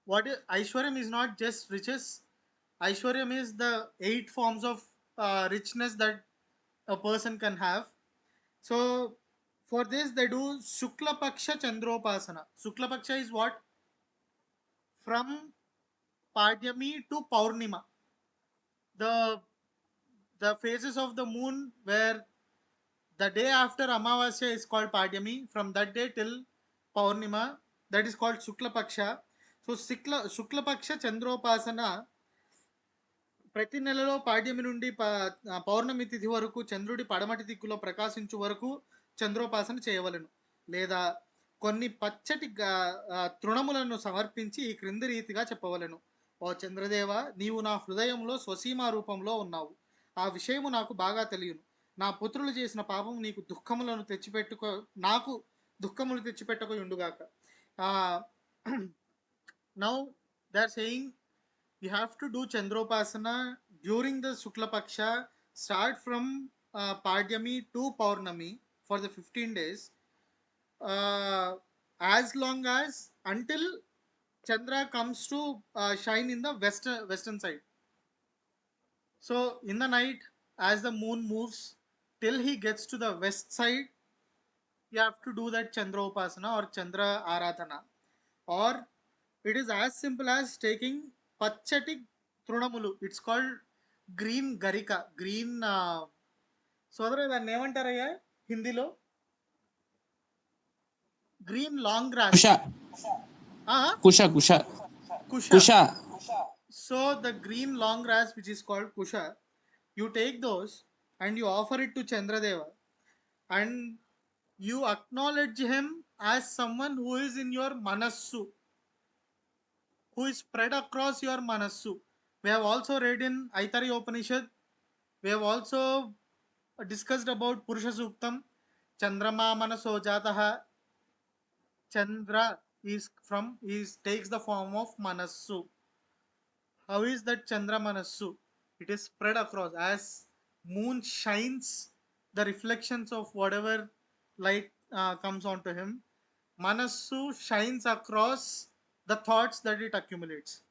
Aishwaryam is not just riches. Aishwaryam is the 8 forms of richness that a person can have. So, for this, they do Shukla Paksha Chandropasana. Shukla Paksha is what? From Padyami to Paurnima. The the phases of the moon where the day after Amavasya is called Padyami. From that day till Paurnima, that is called Shukla Paksha. So Shukla Paksha Chandropasana ప్రతి నెలలో పాడ్యమి నుండి పౌర్ణమి తిథి వరకు చంద్రుడి పడమటి దిక్కులో ప్రకాశించు వరకు చంద్రోపాసన చేయవలెను. లేదా కొన్ని పచ్చటి తృణములను సమర్పించి ఈ క్రింది రీతిగా చెప్పవలెను. ఓ చంద్రదేవ, నీవు నా హృదయంలో స్వసీమా రూపంలో ఉన్నావు. ఆ విషయము నాకు బాగా తెలియను. నా పుత్రులు చేసిన పాపం నీకు నాకు దుఃఖములు తెచ్చిపెట్టక ఉండుగాక. Now they are saying you have to do Chandropasana during the Shukla Paksha, start from Padyami to Paurnami for the 15 days, as long as until Chandra comes to shine in the western side. So in the night, as the moon moves till he gets to the west side, you have to do that Chandropasana or Chandra Aradhana. Or it is as simple as taking పచ్చటి తృణములు. It's called green garika. Green సోదరు దాన్ని ఏమంటారయ్యా హిందీలో? Green long grass. Kusha. Kusha. Kusha. Kusha. Kusha. So the green long grass which is called kusha, you take those and you offer it to Chandradeva and you acknowledge him as someone who is in your manassu, who is spread across your manassu. We have also read in Aitari Upanishad, we have also discussed about Purusha Suktam. Chandrama Manaso Jataha. Chandra takes the form of Manassu. How is that Chandra Manassu? It is spread across. As moon shines the reflections of whatever light comes onto him, Manassu shines across the thoughts that it accumulates.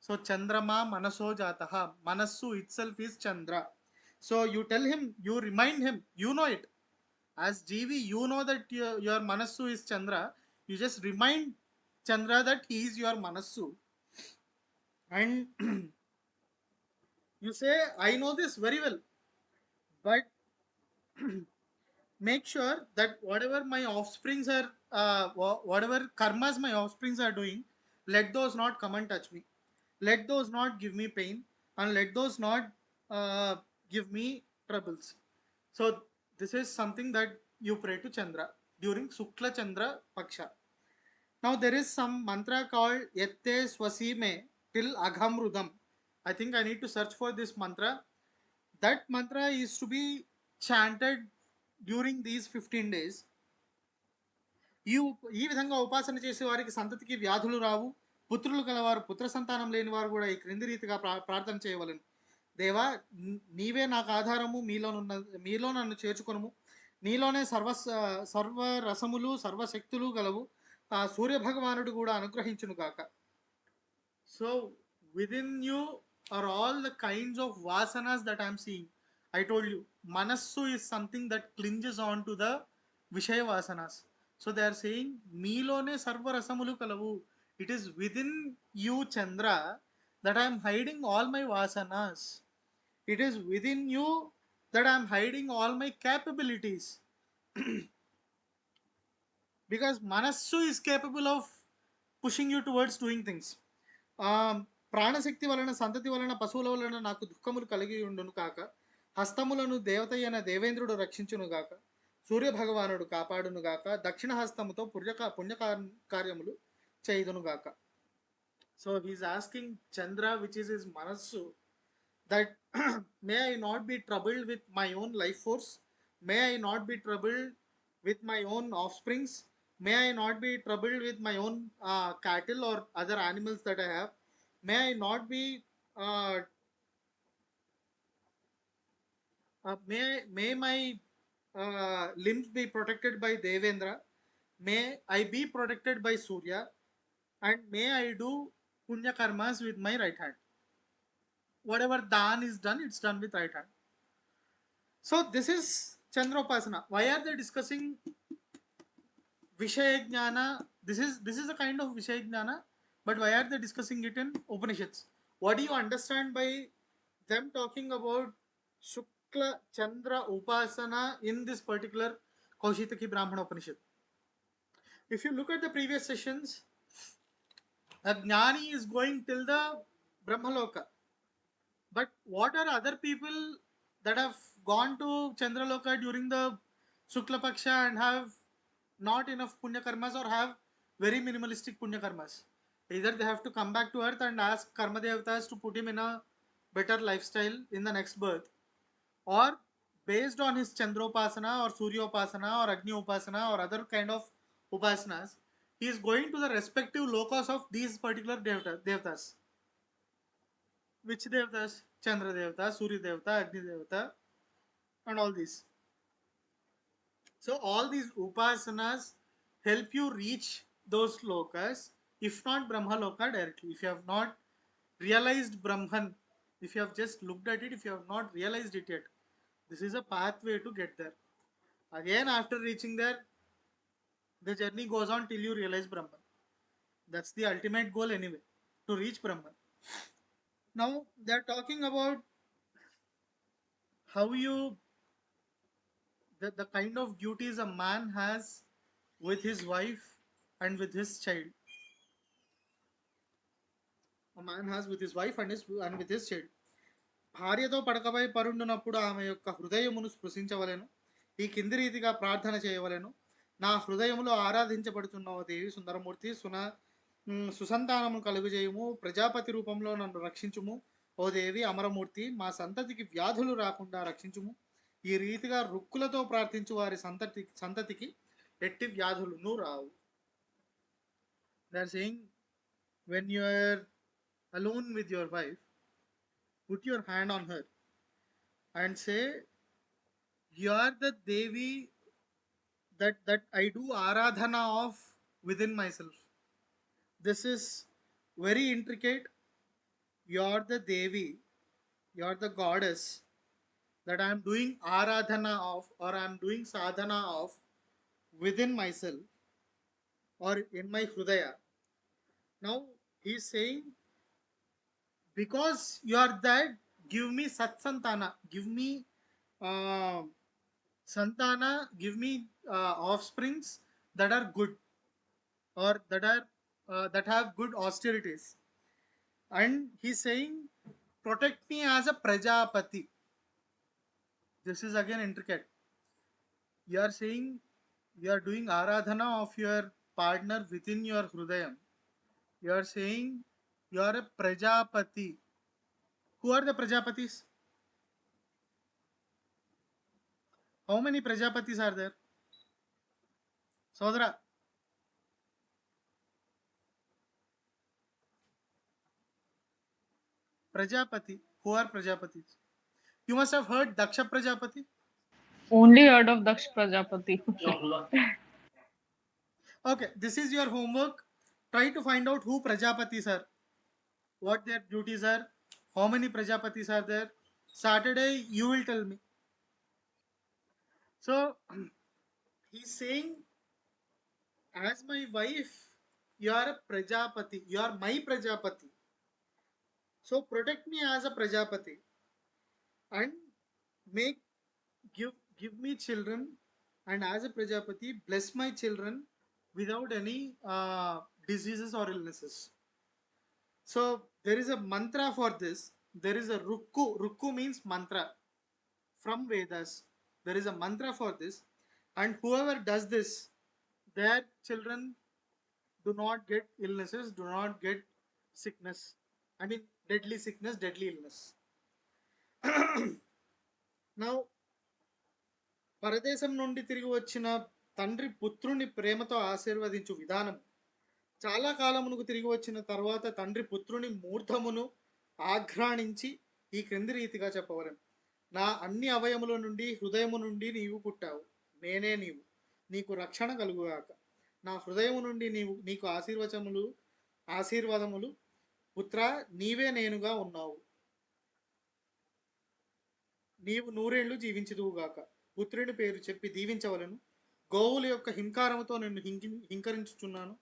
So Chandrama Manaso Jataha. Manassu itself is Chandra. So you tell him, you remind him, you know it. As GV, you know that your Manassu is Chandra. You just remind Chandra that he is your Manassu. And you say, I know this very well. But make sure that whatever my offsprings are, whatever karmas my offsprings are doing, let those not come and touch me, let those not give me pain, and let those not give me troubles. So this is something that you pray to Chandra during Sukla Chandra Paksha. Now there is some mantra called Yatte Swasime till Aghamrudam. I think I need to search for this mantra. That mantra is to be chanted during these 15 days. ఈ విధంగా ఉపాసన చేసే వారికి సంతతికి వ్యాధులు రావు, పుత్రులు కలవారు పుత్ర సంతానం లేని వారు కూడా ఈ క్రింది రీతిగా ప్రార్థన చేయవలను. దేవా, నీవే నాకు ఆధారము, మీలో నన్ను చేర్చుకొనుము, నీలోనే సర్వ రసములు సర్వశక్తులు గలవు, ఆ సూర్య భగవానుడు కూడా అనుగ్రహించును గాక. So within you are all the kinds of vasanas that I am seeing. I told you, manassu is something that clinges on to the Vishaya vasanas. So they are saying, Meelone sarva rasamulu kalavu. It is within you, Chandra, that I am hiding all my vasanas. It is within you that I am hiding all my capabilities. Because manassu is capable of pushing you towards doing things. ప్రాణశక్తి వలన సంతతి వలన పశువుల వలన నాకు దుఃఖములు కలిగి ఉండును కాక, హస్తములను దేవత అయిన దేవేంద్రుడు రక్షించును గాక, సూర్య భగవానుడు కాపాడును గాక, దక్షిణ హస్తముతో పుణ్య కార్యములు చేయుదును గాక. So he's asking Chandra, which is his manas, that may I not be troubled with my own life force, may I not be troubled with my own offsprings, may I not be troubled with my own cattle or other animals that I have, may I not be may my limbs be protected by Devendra, may I be protected by Surya, and may I do punya karmas with my right hand. Whatever dan is done, it's done with right hand. So this is Chandropasana. Why are they discussing Vishaya Gnana? This is a kind of Vishaya Gnana, but why are they discussing it in Upanishads? What do you understand by them talking about Shukla Chandra Upasana in this particular Koushitaki Brahmanopanishad? If you look at the previous sessions, a Gnani is going till the Brahmaloka. But what are other people that have gone to Chandraloka during the Shukla Paksha and have not enough punya karmas or have very minimalistic punya karmas? Either they have to come back to earth and ask karma devatas to put him in a better lifestyle in the next birth, or based on his Chandropasana or Suryopasana or Agni Upasana or other kind of upasanas, he is going to the respective lokas of these particular devatas. Which devatas? Chandra devata, Surya devata, Agni devata, and all these. So all these upasanas help you reach those lokas, if not Brahma loka directly. If you have not realized Brahman, if you have just looked at it, if you have not realized it yet, this is a pathway to get there. Again, after reaching there, the journey goes on till you realize Brahman. That's the ultimate goal anyway, to reach Brahman. Now they are talking about how you, the kind of duties a man has with his wife and with his child. A man has with his wife and with his child. భార్యతో పడకపై పరుండునప్పుడు ఆమె యొక్క హృదయమును స్పృశించవలెను, ఈ కింది రీతిగా ప్రార్థన చేయవలెను. నా హృదయములో ఆరాధించబడుతున్న ఓ దేవి సుందరమూర్తి, సుసంతానము కలుగుజేయుము, ప్రజాపతి రూపంలో నన్ను రక్షించుము. ఓ దేవి అమరమూర్తి, మా సంతతికి వ్యాధులు రాకుండా రక్షించుము. ఈ రీతిగా రుక్కులతో ప్రార్థించు వారి సంతతికి ఎట్టి వ్యాధులను రావు. They are saying, when you are alone with your wife, put your hand on her and say, you are the Devi that I do aradhana of within myself. This is very intricate. You are the Devi, you are the goddess that I am doing aradhana of, or I am doing sadhana of within myself or in my Hrudaya. Now he is saying, because you are that, give me satsantana, give me santana, give me offsprings that are good or that are that have good austerities. And he's saying, protect me as a Prajapati. This is again intricate. You are saying you are doing aradhana of your partner within your Hrudayam. You are saying you are a Prajapati. Who are the Prajapatis? How many Prajapatis are there? Sodra. Prajapati. Who are Prajapatis? You must have heard Daksha Prajapati. Only heard of Daksh Prajapati. Okay, this is your homework. Try to find out who Prajapatis are, what their duties are, how many Prajapatis are there. Saturday, you will tell me. So, he's saying, as my wife, you are a Prajapati. You are my Prajapati. So, protect me as a Prajapati and make give me children, and as a Prajapati bless my children without any diseases or illnesses. So there is a mantra for this. There is a rukku. Rukku means mantra from Vedas. There is a mantra for this, and whoever does this, their children do not get illnesses, do not get sickness. I mean deadly sickness, deadly illness. Now పరదేశం నుండి తిరిగి వచ్చిన తండ్రి పుత్రుని ప్రేమతో ఆశీర్వదించు విధానం. చాలా కాలమునకు తిరిగి వచ్చిన తర్వాత తండ్రి పుత్రుని మూర్ధమును ఆఘ్రాణించి ఈ క్రింది రీతిగా చెప్పవలను. నా అన్ని అవయముల నుండి హృదయము నుండి నీవు పుట్టావు, నేనే నీవు, నీకు రక్షణ కలుగుగాక. నా హృదయము నుండి నీకు ఆశీర్వాదములు పుత్ర, నీవే నేనుగా ఉన్నావు, నీవు నూరేళ్లు జీవించుదువుగాక. పుత్రుని పేరు చెప్పి దీవించవలను. గోవుల యొక్క హింకారముతో నిన్ను హింకరించుచున్నాను.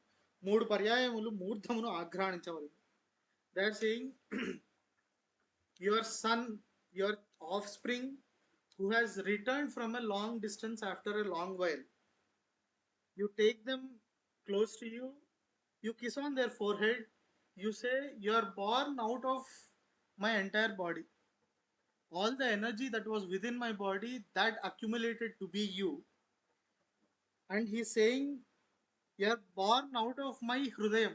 3 పర్యాయములు మూర్ధమును ఆఘ్రాణించవలను. They are saying your son, your offspring who has returned from a long distance after a long while. You take them close to you, you kiss on their forehead, you say, you are born out of my entire body. All the energy that was within my body that accumulated to be you. And he's saying, you are born out of my Hrudayam.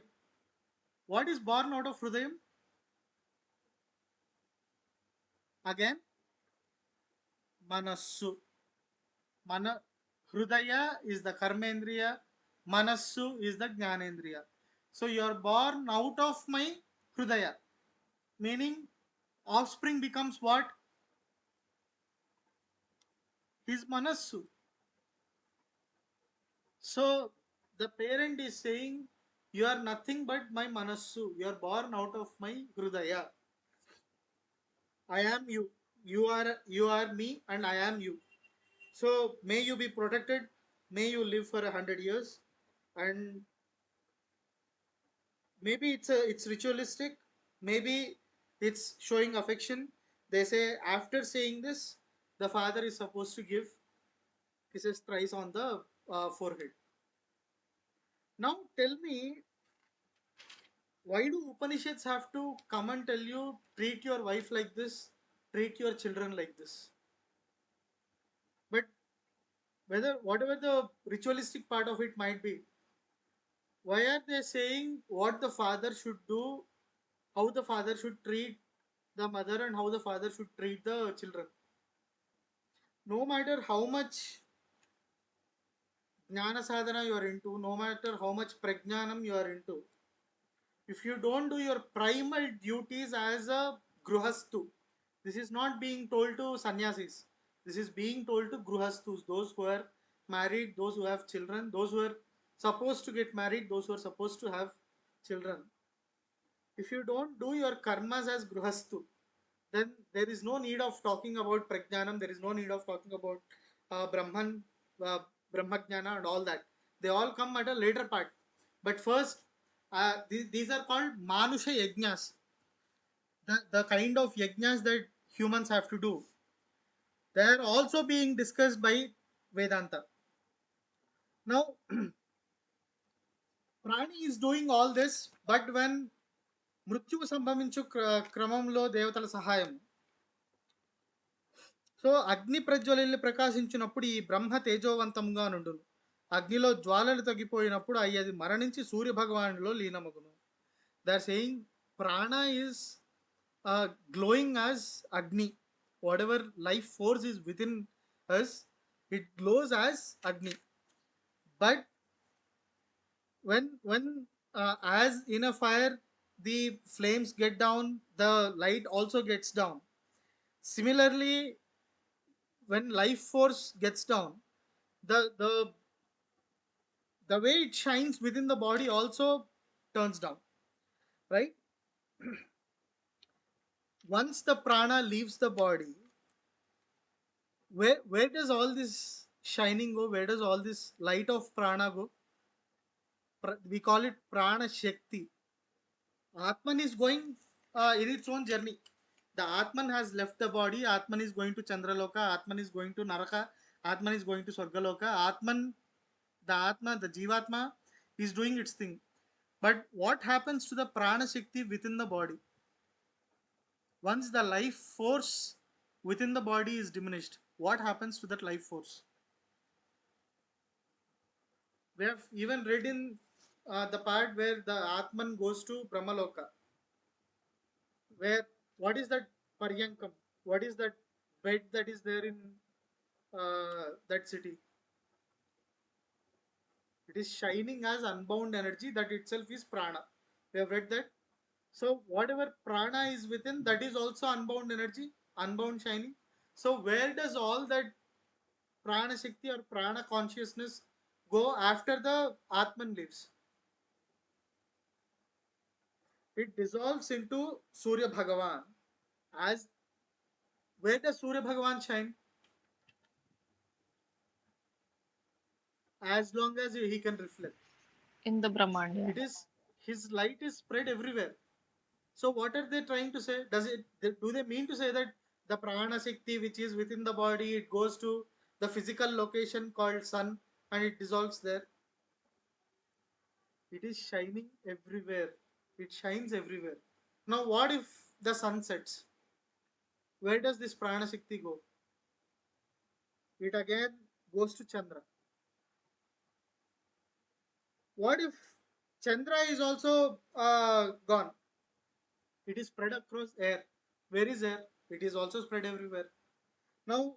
What is born out of Hrudayam? Again, Manassu. Hrudaya is the Karmendriya, Manassu is the Jnanendriya. So you are born out of my Hrudaya. Meaning, offspring becomes what? His Manassu. So the parent is saying, you are nothing but my Manassu. You are born out of my Hrudaya. I am you. You are me, and I am you. So may you be protected. May you live for 100 years. And maybe it's ritualistic. Maybe it's showing affection. They say after saying this, the father is supposed to give kisses thrice on the forehead. Now tell me, why do Upanishads have to come and tell you, treat your wife like this, treat your children like this? But whatever the ritualistic part of it might be, why are they saying what the father should do, how the father should treat the mother, and how the father should treat the children? No matter how much Gnana Sadhana you are into, no matter how much Prajnanam you are into, if you don't do your primal duties as a Gruhastu, this is not being told to sannyasis, this is being told to Gruhastus, those who are married, those who have children, those who are supposed to get married, those who are supposed to have children. If you don't do your karmas as Gruhastu, then there is no need of talking about Prajnanam, there is no need of talking about Brahman, Brahmajnana and all that. They all come at a later part. But first, these are called Manusha Yajnas, the kind of yajnas that humans have to do. They are also being discussed by Vedanta. Now, Prani is doing all this, but when మృత్యువు సంభవించు క్రమంలో దేవతల సహాయం. So అగ్ని ప్రజ్వలిల్లి ప్రకాశించినప్పుడు ఈ బ్రహ్మ తేజోవంతంగా నుండును. అగ్నిలో జ్వాలలు తగ్గిపోయినప్పుడు అది మరణించి సూర్య భగవానులో లీనమగును. దే ఆర్ సేయింగ్ ప్రాణ is glowing as Agni. Whatever life force is within us, it glows as Agni. But when as in a fire the flames get down, the light also gets down. Similarly, when life force gets down, the way it shines within the body also turns down, right? Once the prana leaves the body, where does all this shining go? Where does all this light of prana go? We call it prana shakti. Atman is going in its own journey. The Atman has left the body. Atman is going to Chandraloka. Atman is going to Naraka. Atman is going to Swargaloka. The Atma, the Jivatma is doing its thing. But what happens to the prana shakti within the body? Once the life force within the body is diminished, what happens to that life force? We have even read in the part where the Atman goes to Brahmaloka. Where, what is that Paryankam? What is that bed that is there in that city? It is shining as unbound energy. That itself is prana. We have read that. So whatever prana is within, that is also unbound energy, unbound shining. So where does all that prana shakti or prana consciousness go after the Atman leaves? It dissolves into Surya Bhagavan. As where does Surya Bhagavan shine? As long as he can reflect. In the Brahmanda. It is, his light is spread everywhere. So what are they trying to say? Do they mean to say that the prana shakti which is within the body, it goes to the physical location called sun and it dissolves there? It is shining everywhere. It shines everywhere. Now what if the sun sets? Where does this prana shakti go? It again goes to Chandra. What if Chandra is also gone? It is spread across air. Where is air? It is also spread everywhere. Now,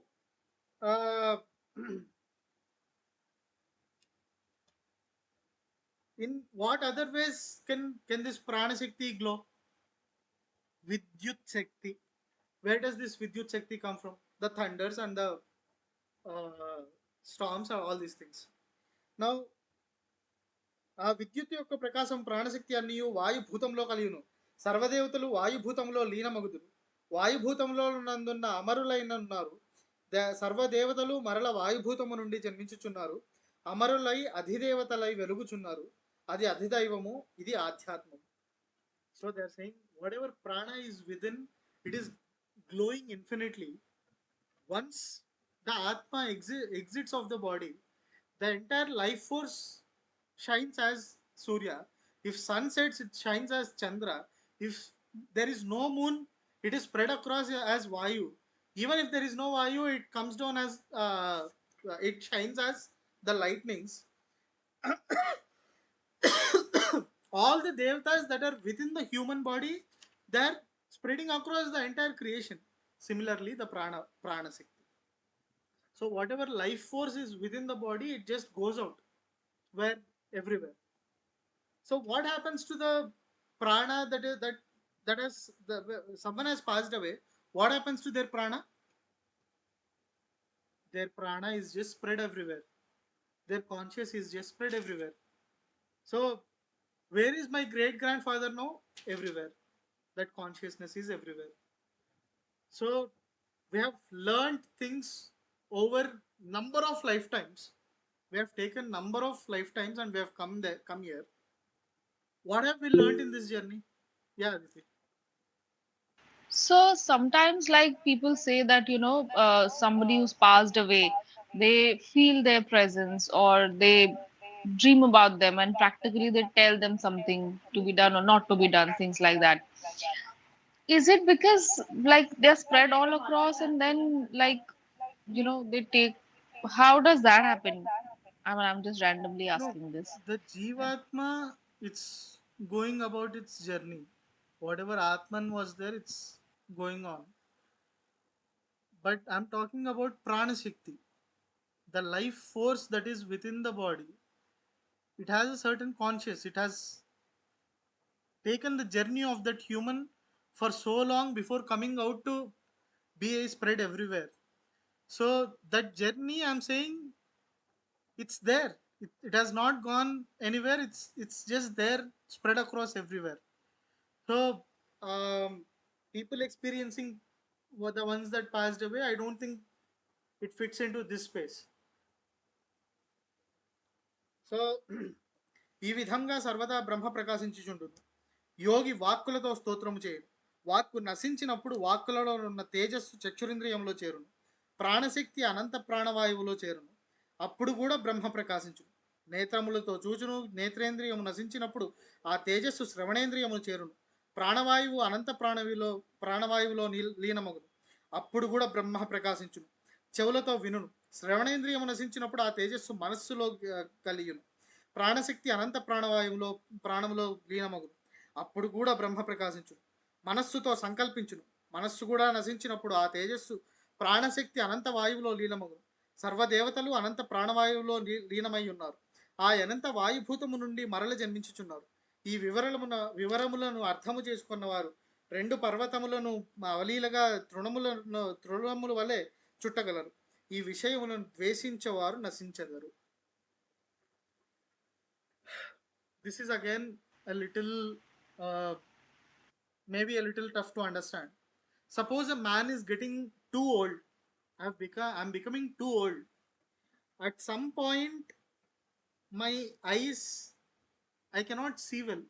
in what other ways can this prana shakti glow? Vidyut shakti. Where does this Vidyut shakti come from? The thunders and the storms are all these things. Now, ఆ విద్యుత్ యొక్క ప్రకాశం ప్రాణశక్తి అన్నియు వాయుభూతంలో కలియును. సర్వదేవతలు వాయుభూతంలో లీనమగుదురు. వాయుభూతంలో నందున్న అమరులైన ఉన్నారు. సర్వదేవతలు మరల వాయుభూతము నుండి జన్మించుచున్నారు. అమరులై అధిదేవతలై వెలుగుచున్నారు. అది అధిదైవము, ఇది ఆధ్యాత్మం. So they are saying whatever prana is within, it is glowing infinitely. Once the Atma exits of the body, the entire life force shines as Surya. If sun sets, it shines as Chandra. If there is no moon, it is spread across as Vayu. Even if there is no Vayu, it comes down as it shines as the lightnings. All the devatas that are within the human body, they are spreading across the entire creation. Similarly, the prana shakti. So whatever life force is within the body, it just goes out where everywhere. So what happens to the prana that has someone has passed away? What happens to their prana? Their prana is just spread everywhere. Their conscious is just spread everywhere. So where is my great grandfather now? Everywhere. That consciousness is everywhere. So we have learned things over number of lifetimes. We have taken number of lifetimes and we have come here. What have we learned in this journey? Yeah, Aditi. So sometimes, like people say that, somebody who's passed away, they feel their presence or they dream about them, and practically they tell them something to be done or not to be done, things like that. Is it because like they're spread all across and then like they take, how does that happen? I mean, I'm just randomly No, asking this. the Jivatma, it's going about its journey. Whatever Atman was there, it's going on. But I'm talking about Prana Shakti, the life force that is within the body. It has a certain conscious. It has taken the journey of that human for so long before coming out to be spread everywhere. So that journey, I'm saying, it's there. It has not gone anywhere. It's just there, spread across everywhere. So people experiencing were the ones that passed away. I don't think it fits into this space. So ఈ విధంగా సర్వదా బ్రహ్మ ప్రకాశించుచుండును. యోగి వాక్కులతో స్తోత్రము చేయడు. వాక్కు నశించినప్పుడు వాక్కులలో ఉన్న తేజస్సు చక్షురింద్రియంలో చేరును. ప్రాణశక్తి అనంత ప్రాణవాయువులో చేరును. అప్పుడు కూడా బ్రహ్మ ప్రకాశించును. నేత్రములతో చూచును. నేత్రేంద్రియము నశించినప్పుడు ఆ తేజస్సు శ్రవణేంద్రియమును చేరును. ప్రాణవాయువు అనంత ప్రాణవాయువులో లీనమగును. అప్పుడు కూడా బ్రహ్మ ప్రకాశించును. చెవులతో వినును. శ్రవణేంద్రియము నశించినప్పుడు ఆ తేజస్సు మనస్సులో కలియును. ప్రాణశక్తి అనంత ప్రాణములో లీనమగును. అప్పుడు కూడా బ్రహ్మ ప్రకాశించును. మనస్సుతో సంకల్పించును. మనస్సు కూడా నశించినప్పుడు ఆ తేజస్సు ప్రాణశక్తి అనంత వాయువులో లీనమగును. సర్వదేవతలు అనంత ప్రాణవాయువులో లీనమై ఉన్నారు. ఆ అనంత వాయుభూతము నుండి మరల జన్మించుచున్నారు. ఈ వివరములను అర్థము చేసుకున్నవారు రెండు పర్వతములను అవలీలగా తృణముల వలె చుట్టగలరు. ఈ విషయములను ద్వేషించేవారు నశించగలరు. This is again a little maybe a little tough to understand. Suppose a man is getting too old. I'm becoming too old. At some point my eyes, I cannot see well.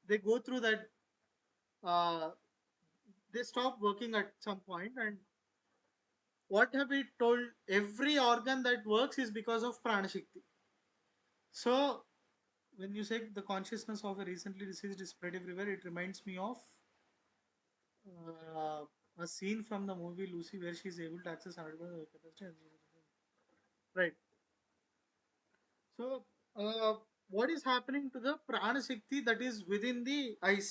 They go through that they stop working at some point. And what have we told? Every organ that works is because of prana shakti. So when you say the consciousness of a recently deceased is spread everywhere, it reminds me of a scene from the movie Lucy where she is able to access 100% capacity. Right. So what is happening to the prana shakti that is within the eyes?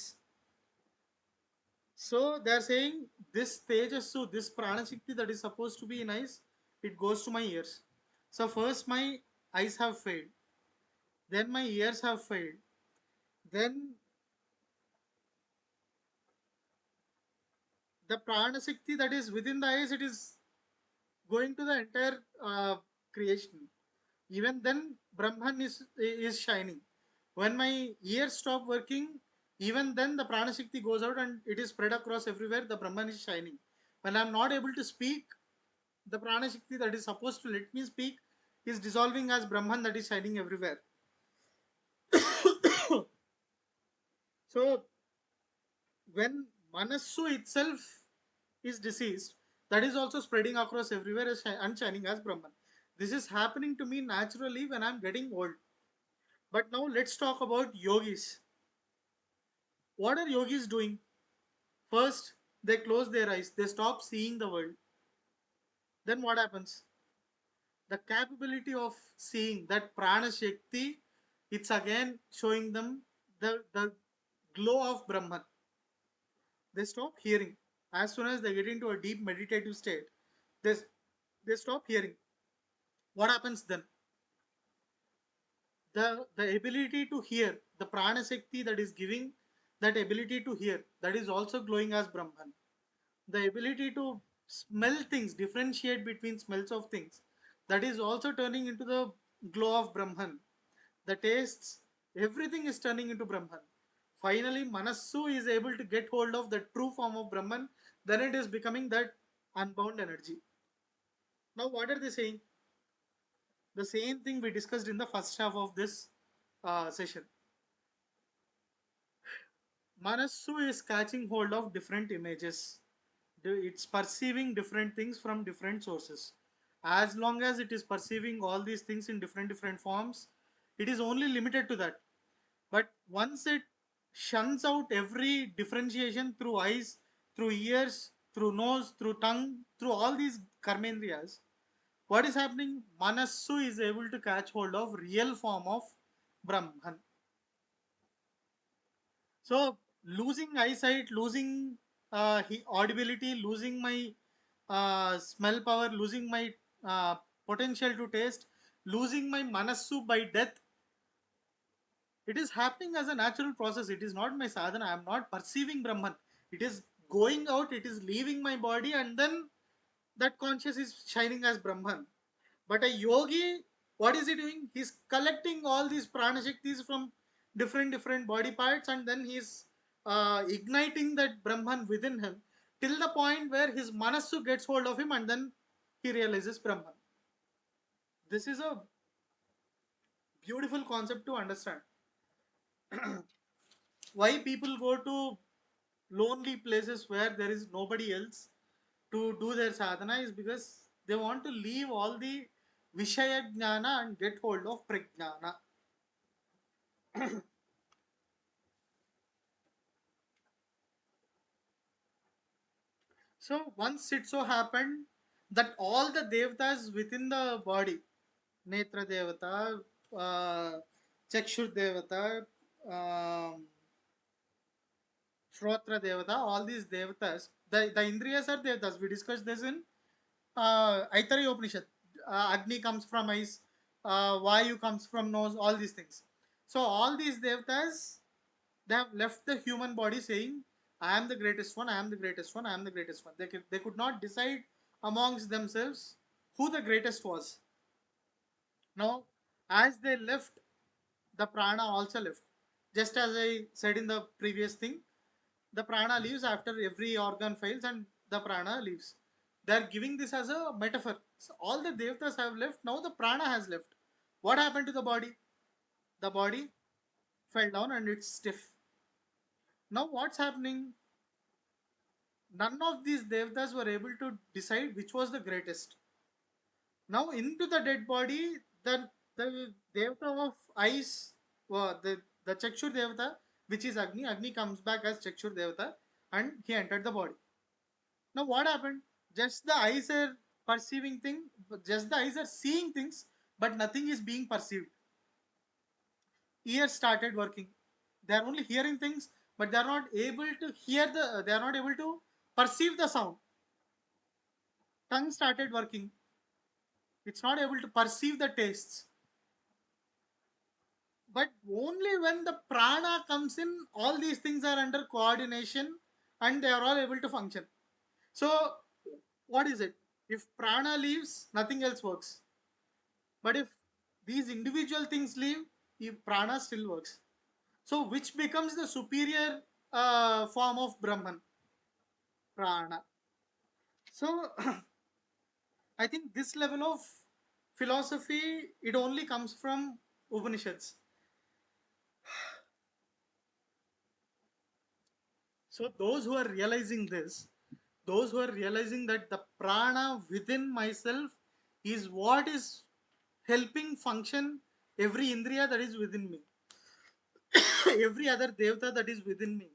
So they are saying this tejasu, this prana shakti that is supposed to be in eyes, it goes to my ears. So first my eyes have failed, then my ears have failed, then the prana shakti that is within the eyes, it is going to the entire creation. Even then Brahman is shining. When my ears stop working, even then the prana shakti goes out and it is spread across everywhere. The Brahman is shining. When I'm not able to speak, the prana shakti that is supposed to let me speak is dissolving as Brahman that is shining everywhere. So when Manassu itself is deceased, that is also spreading across everywhere and shining as Brahman. This is happening to me naturally when I'm getting old. But now let's talk about yogis. What are yogis doing? First, they close their eyes, they stop seeing the world. Then what happens? The capability of seeing, that prana shakti, it's again showing them the glow of Brahman. They stop hearing. As soon as they get into a deep meditative state, they stop hearing. What happens then? The ability to hear, the prana shakti that is giving that ability to hear, that is also glowing as Brahman. The ability to smell things, differentiate between smells of things, that is also turning into the glow of Brahman. The tastes, everything is turning into Brahman. Finally Manassu is able to get hold of the true form of Brahman. Then it is becoming that unbound energy. Now what are they saying? The same thing we discussed in the first half of this session. Manassu is catching hold of different images. It's perceiving different things from different sources. As long as it is perceiving all these things in different forms, it is only limited to that. But once it shuns out every differentiation through eyes, through ears, through nose, through tongue, through all these karmendriyas, what is happening? Manassu is able to catch hold of real form of Brahman. So losing eyesight, losing audibility, losing my smell power, losing my potential to taste, losing my manassu by death, it is happening as a natural process. It is not my sadhana. I am not perceiving Brahman. It is going out, it is leaving my body, and then that conscious is shining as Brahman. But a yogi, what is he doing? He's collecting all these prana shaktis from different body parts, and then he's igniting that Brahman within him till the point where his manasu gets hold of him, and then he realizes Brahman. This is a beautiful concept to understand. Why people go to lonely places where there is nobody else to do their sadhana is because they want to leave all the Vishaya Gnana and get hold of Pragnana. So once it so happened that all the devatas within the body, Netra Devata, Chakshur Devata, um, Shrotra Devata, all these devatas, the Indriyas are devatas. We discussed this in Aitari Upanishad. Agni comes from eyes, Vayu comes from nose, all these things. So all these devatas, they have left the human body saying, I am the greatest one, I am the greatest one, I am the greatest one. They could not decide amongst themselves who the greatest was. Now, as they left, the prana also left. Just as I said in the previous thing, the prana leaves after every organ fails and the prana leaves. They are giving this as a metaphor. So all the devatas have left, now the prana has left. What happened to the body? The body fell down and it's stiff. Now what's happening? None of these devatas were able to decide which was the greatest. Now into the dead body, the devata of eyes, the Chakshur devata, which is Agni, Agni comes back as Chakshur devata, and he entered the body. Now what happened? Just the eyes are perceiving things, just the eyes are seeing things, but nothing is being perceived. Ears started working. They are only hearing things, but they are not able to hear they are not able to perceive the sound. Tongue started working. It's not able to perceive the tastes. But only when the prana comes in, all these things are under coordination and they are all able to function. So, what is it? If prana leaves, nothing else works. But if these individual things leave, if prana still works. So, which becomes the superior form of Brahman? Prana. So, I think this level of philosophy, it only comes from Upanishads. So those who are realizing this, those who are realizing that the prana within myself is what is helping function every indriya that is within me, every other devata that is within me,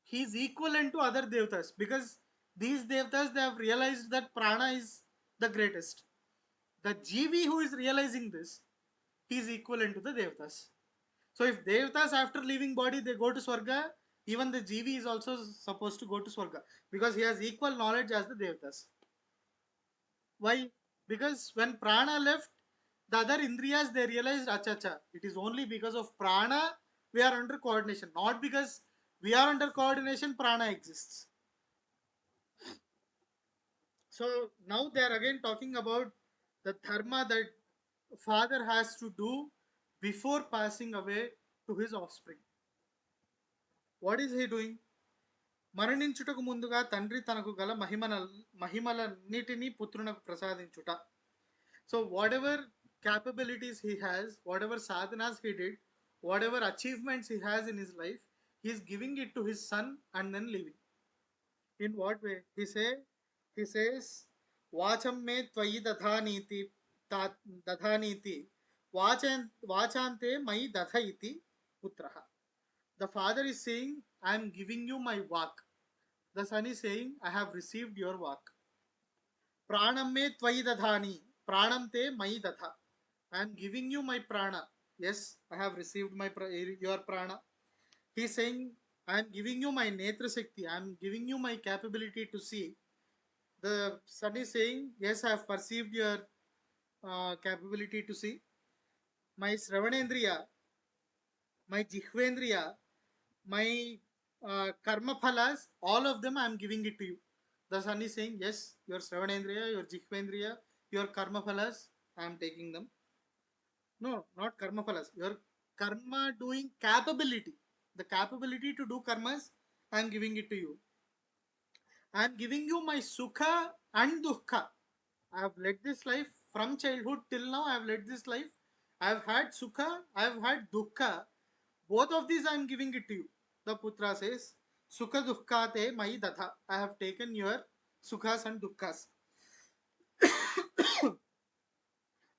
he is equivalent to other devatas because these devatas they have realized that prana is the greatest. The jivi who is realizing this, he is equivalent to the devatas. So if devatas after leaving body they go to Swarga, even the Jivi is also supposed to go to Swarga because he has equal knowledge as the devatas. Why? Because when prana left, the other indriyas they realized acha, it is only because of prana we are under coordination, not because we are under coordination prana exists. So now they are again talking about the dharma that father has to do before passing away to his offspring. What is he doing? మరణించుటకు ముందుగా తండ్రి తనకు గల మహిమలన్నిటినీ పుత్రునకు ప్రసాదించుట. So whatever capabilities he has, whatever sadhanas he did, whatever achievements he has in his life, he is giving it to his son and then leaving. In what way? He says, Vacham me tvayi dadhaniti vachante mai dadhaiti putraha. The father is saying, I am giving you my vak. The son is saying, I have received your vak. Pranam me tvayi dadhani. Pranam te mai dadha. I am giving you my prana. Yes, I have received your prana. He is saying, I am giving you my netra shakti. I am giving you my capability to see. The son is saying, yes, I have perceived your capability to see. My Sravanendriya, my Jihvendriya, my karma phalas, all of them I am giving it to you. The son is saying, yes, your Sravanendriya, your Jihvendriya, your karma phalas, I am taking them. No, not karma phalas. Your karma doing capability. The capability to do karmas, I am giving it to you. I am giving you my sukha and dukkha. I have led this life from childhood till now. I have led this life. I have had sukha, I have had dukkha. Both of these I am giving it to you. The putra says, Sukha dukkha te mai datha. I have taken your sukhas and dukkhas.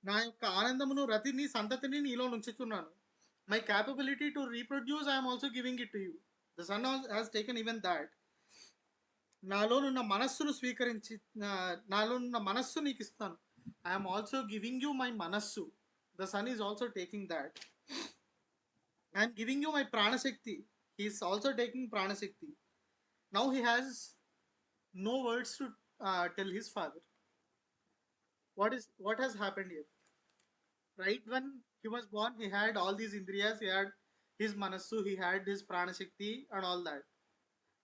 నా యొక్క ఆనందమును రతిని సంతతిని నీలో ఉంచుతున్నాను. My capability to reproduce, I am also giving it to you. The son has taken even that. నాలోనున్న మనస్సును స్వీకరించి నాలోనున్న మనస్సు నీకు ఇస్తాను. I am also giving you my manassu. The son is also taking that. I am giving you my pranashakti. He is also taking pranashakti. Now he has no words to tell his father. What has happened here? Right when he was born, he had all these indriyas, he had his manassu, he had his pranashakti and all that.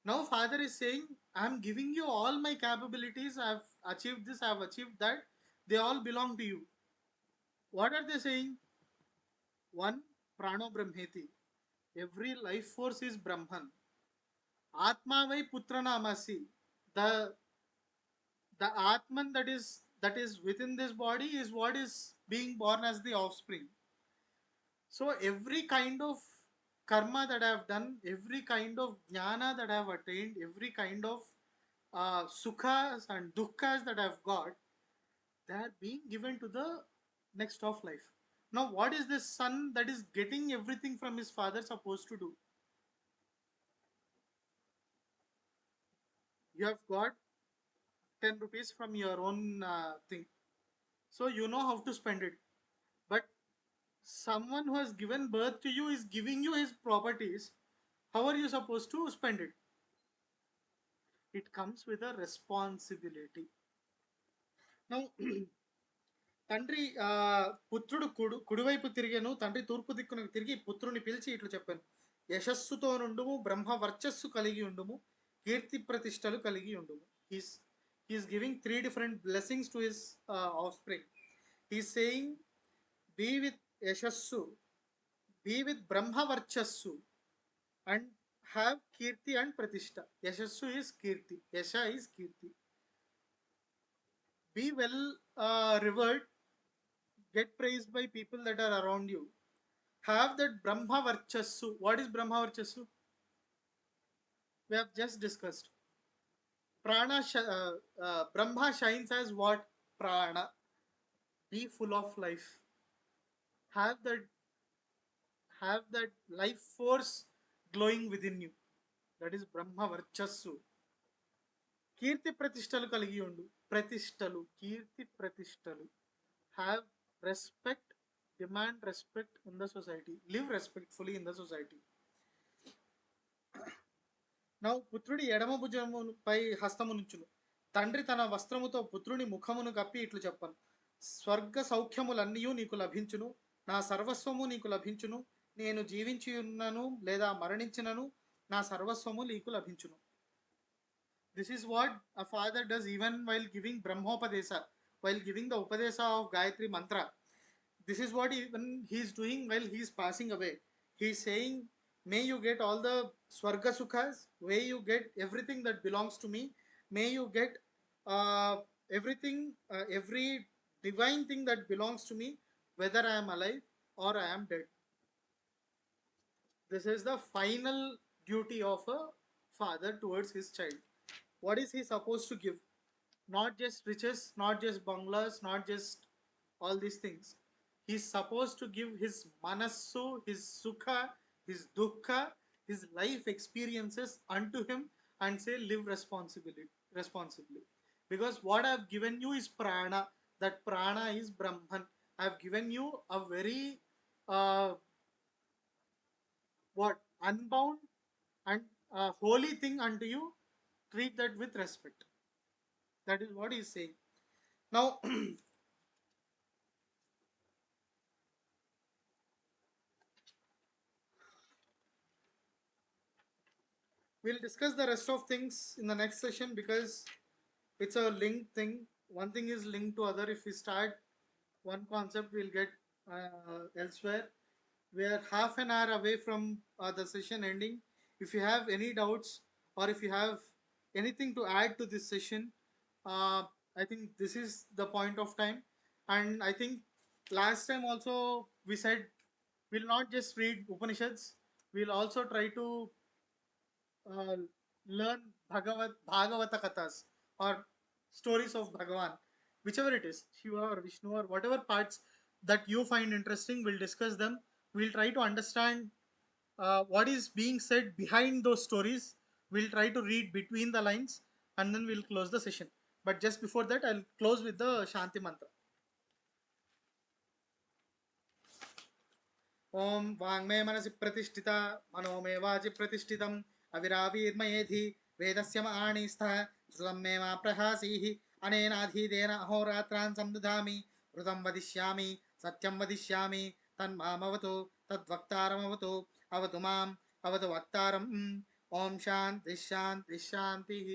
Now father is saying, I am giving you all my capabilities, I have achieved this, I have achieved that, they all belong to you. What are they saying? One, prano brahmeti, every life force is brahman. Atma vai putra namasi, the Atman that is within this body is what is being born as the offspring. So every kind of karma that I have done, every kind of jnana that I have attained, every kind of sukhas and dukkha's that I have got, they are being given to the next of life. Now, what is this son that is getting everything from his father supposed to do? You have got 10 rupees from your own thing. So you know how to spend it. But someone who has given birth to you is giving you his properties. How are you supposed to spend it? It comes with a responsibility. Now, తండ్రి పుత్రుడు కుడివైపు తిరిగాను, తండ్రి తూర్పు దిక్కునకు తిరిగి పుత్రుని పిలిచి ఇట్లు చెప్పాను, యశస్సుతో నుండుము, బ్రహ్మ వర్చస్సు కలిగి ఉండుము, కీర్తి ప్రతిష్టలు కలిగి ఉండుము. He's giving three different blessings to his offspring. He's saying, be with yashassu, be with brahma varchassu, and have kirti and pratishtha. Yashassu is kirti, yasha is kirti. Be well revered, get praised by people that are around you. Have that Brahma Varchassu. What is Brahma Varchassu? We have just discussed. Brahma shines as what? Prana. Be full of life. Have that life force glowing within you. That is Brahma Varchassu. Kirti Pratishtalu kaligi undu. Pratishtalu. Kirti Pratishtalu. Have respect, demand respect in the society. Live respectfully in the society. Now పుత్రుడి ఎడమ భుజముపై హస్తమునుంచును, తండ్రి తన వస్త్రముతో పుత్రుని ముఖమును కప్పి ఇట్లు చెప్పను, స్వర్గ సౌఖ్యములన్నీయు నీకు లభించును, నా సర్వస్వము నీకు లభించును, నేను జీవించి ఉన్నను లేదా మరణించినను నా సర్వస్వము నీకు లభించును. This is what a father does even while giving Brahmopadesa, while giving the Upadesa of Gayatri Mantra. This is what even he is doing while he is passing away. He is saying, may you get all the Swarga Sukhas, may you get everything that belongs to me, may you get everything, every divine thing that belongs to me, whether I am alive or I am dead. This is the final duty of a father towards his child. What is he supposed to give? not just riches, not just bungalows, not just all these things. He's supposed to give his manassu, his sukha, his dukkha, his life experiences unto him and say, live responsibly. Because what I've given you is prana. That prana is Brahman. I've given you a very uh, what unbound and holy thing unto you. Treat that with respect. That is what he's saying. Now, we'll discuss the rest of things in the next session because it's a linked thing. One thing is linked to other. If we start one concept, we'll get elsewhere. We are half an hour away from the session ending. If you have any doubts or if you have anything to add to this session, I think this is the point of time. And I think last time also we said we'll not just read Upanishads, we'll also try to uh, learn Bhagavata Kathas or stories of Bhagavan, whichever it is, Shiva or Vishnu or whatever parts that you find interesting, we'll discuss them. We'll try to understand what is being said behind those stories. We'll try to read between the lines and then we'll close the session. But just before that, I'll close with the Shanti Mantra. ओम वाङ्मे मनसि प्रतिष्ठिता मनो मे वाचि प्रतिष्ठितम् अविरावीर्मयेधि वेदस्य माणिस्थः श्रुतं मे मा प्रहासीः अनेनाधीतेन अहोरात्रान् संदधामि ऋतं वदिष्यामि सत्यं वदिष्यामि तन्मामवतु तद्वक्तारमवतु अवतु माम् अवतु वक्तारम् ओम शान्ति शान्ति शान्तिः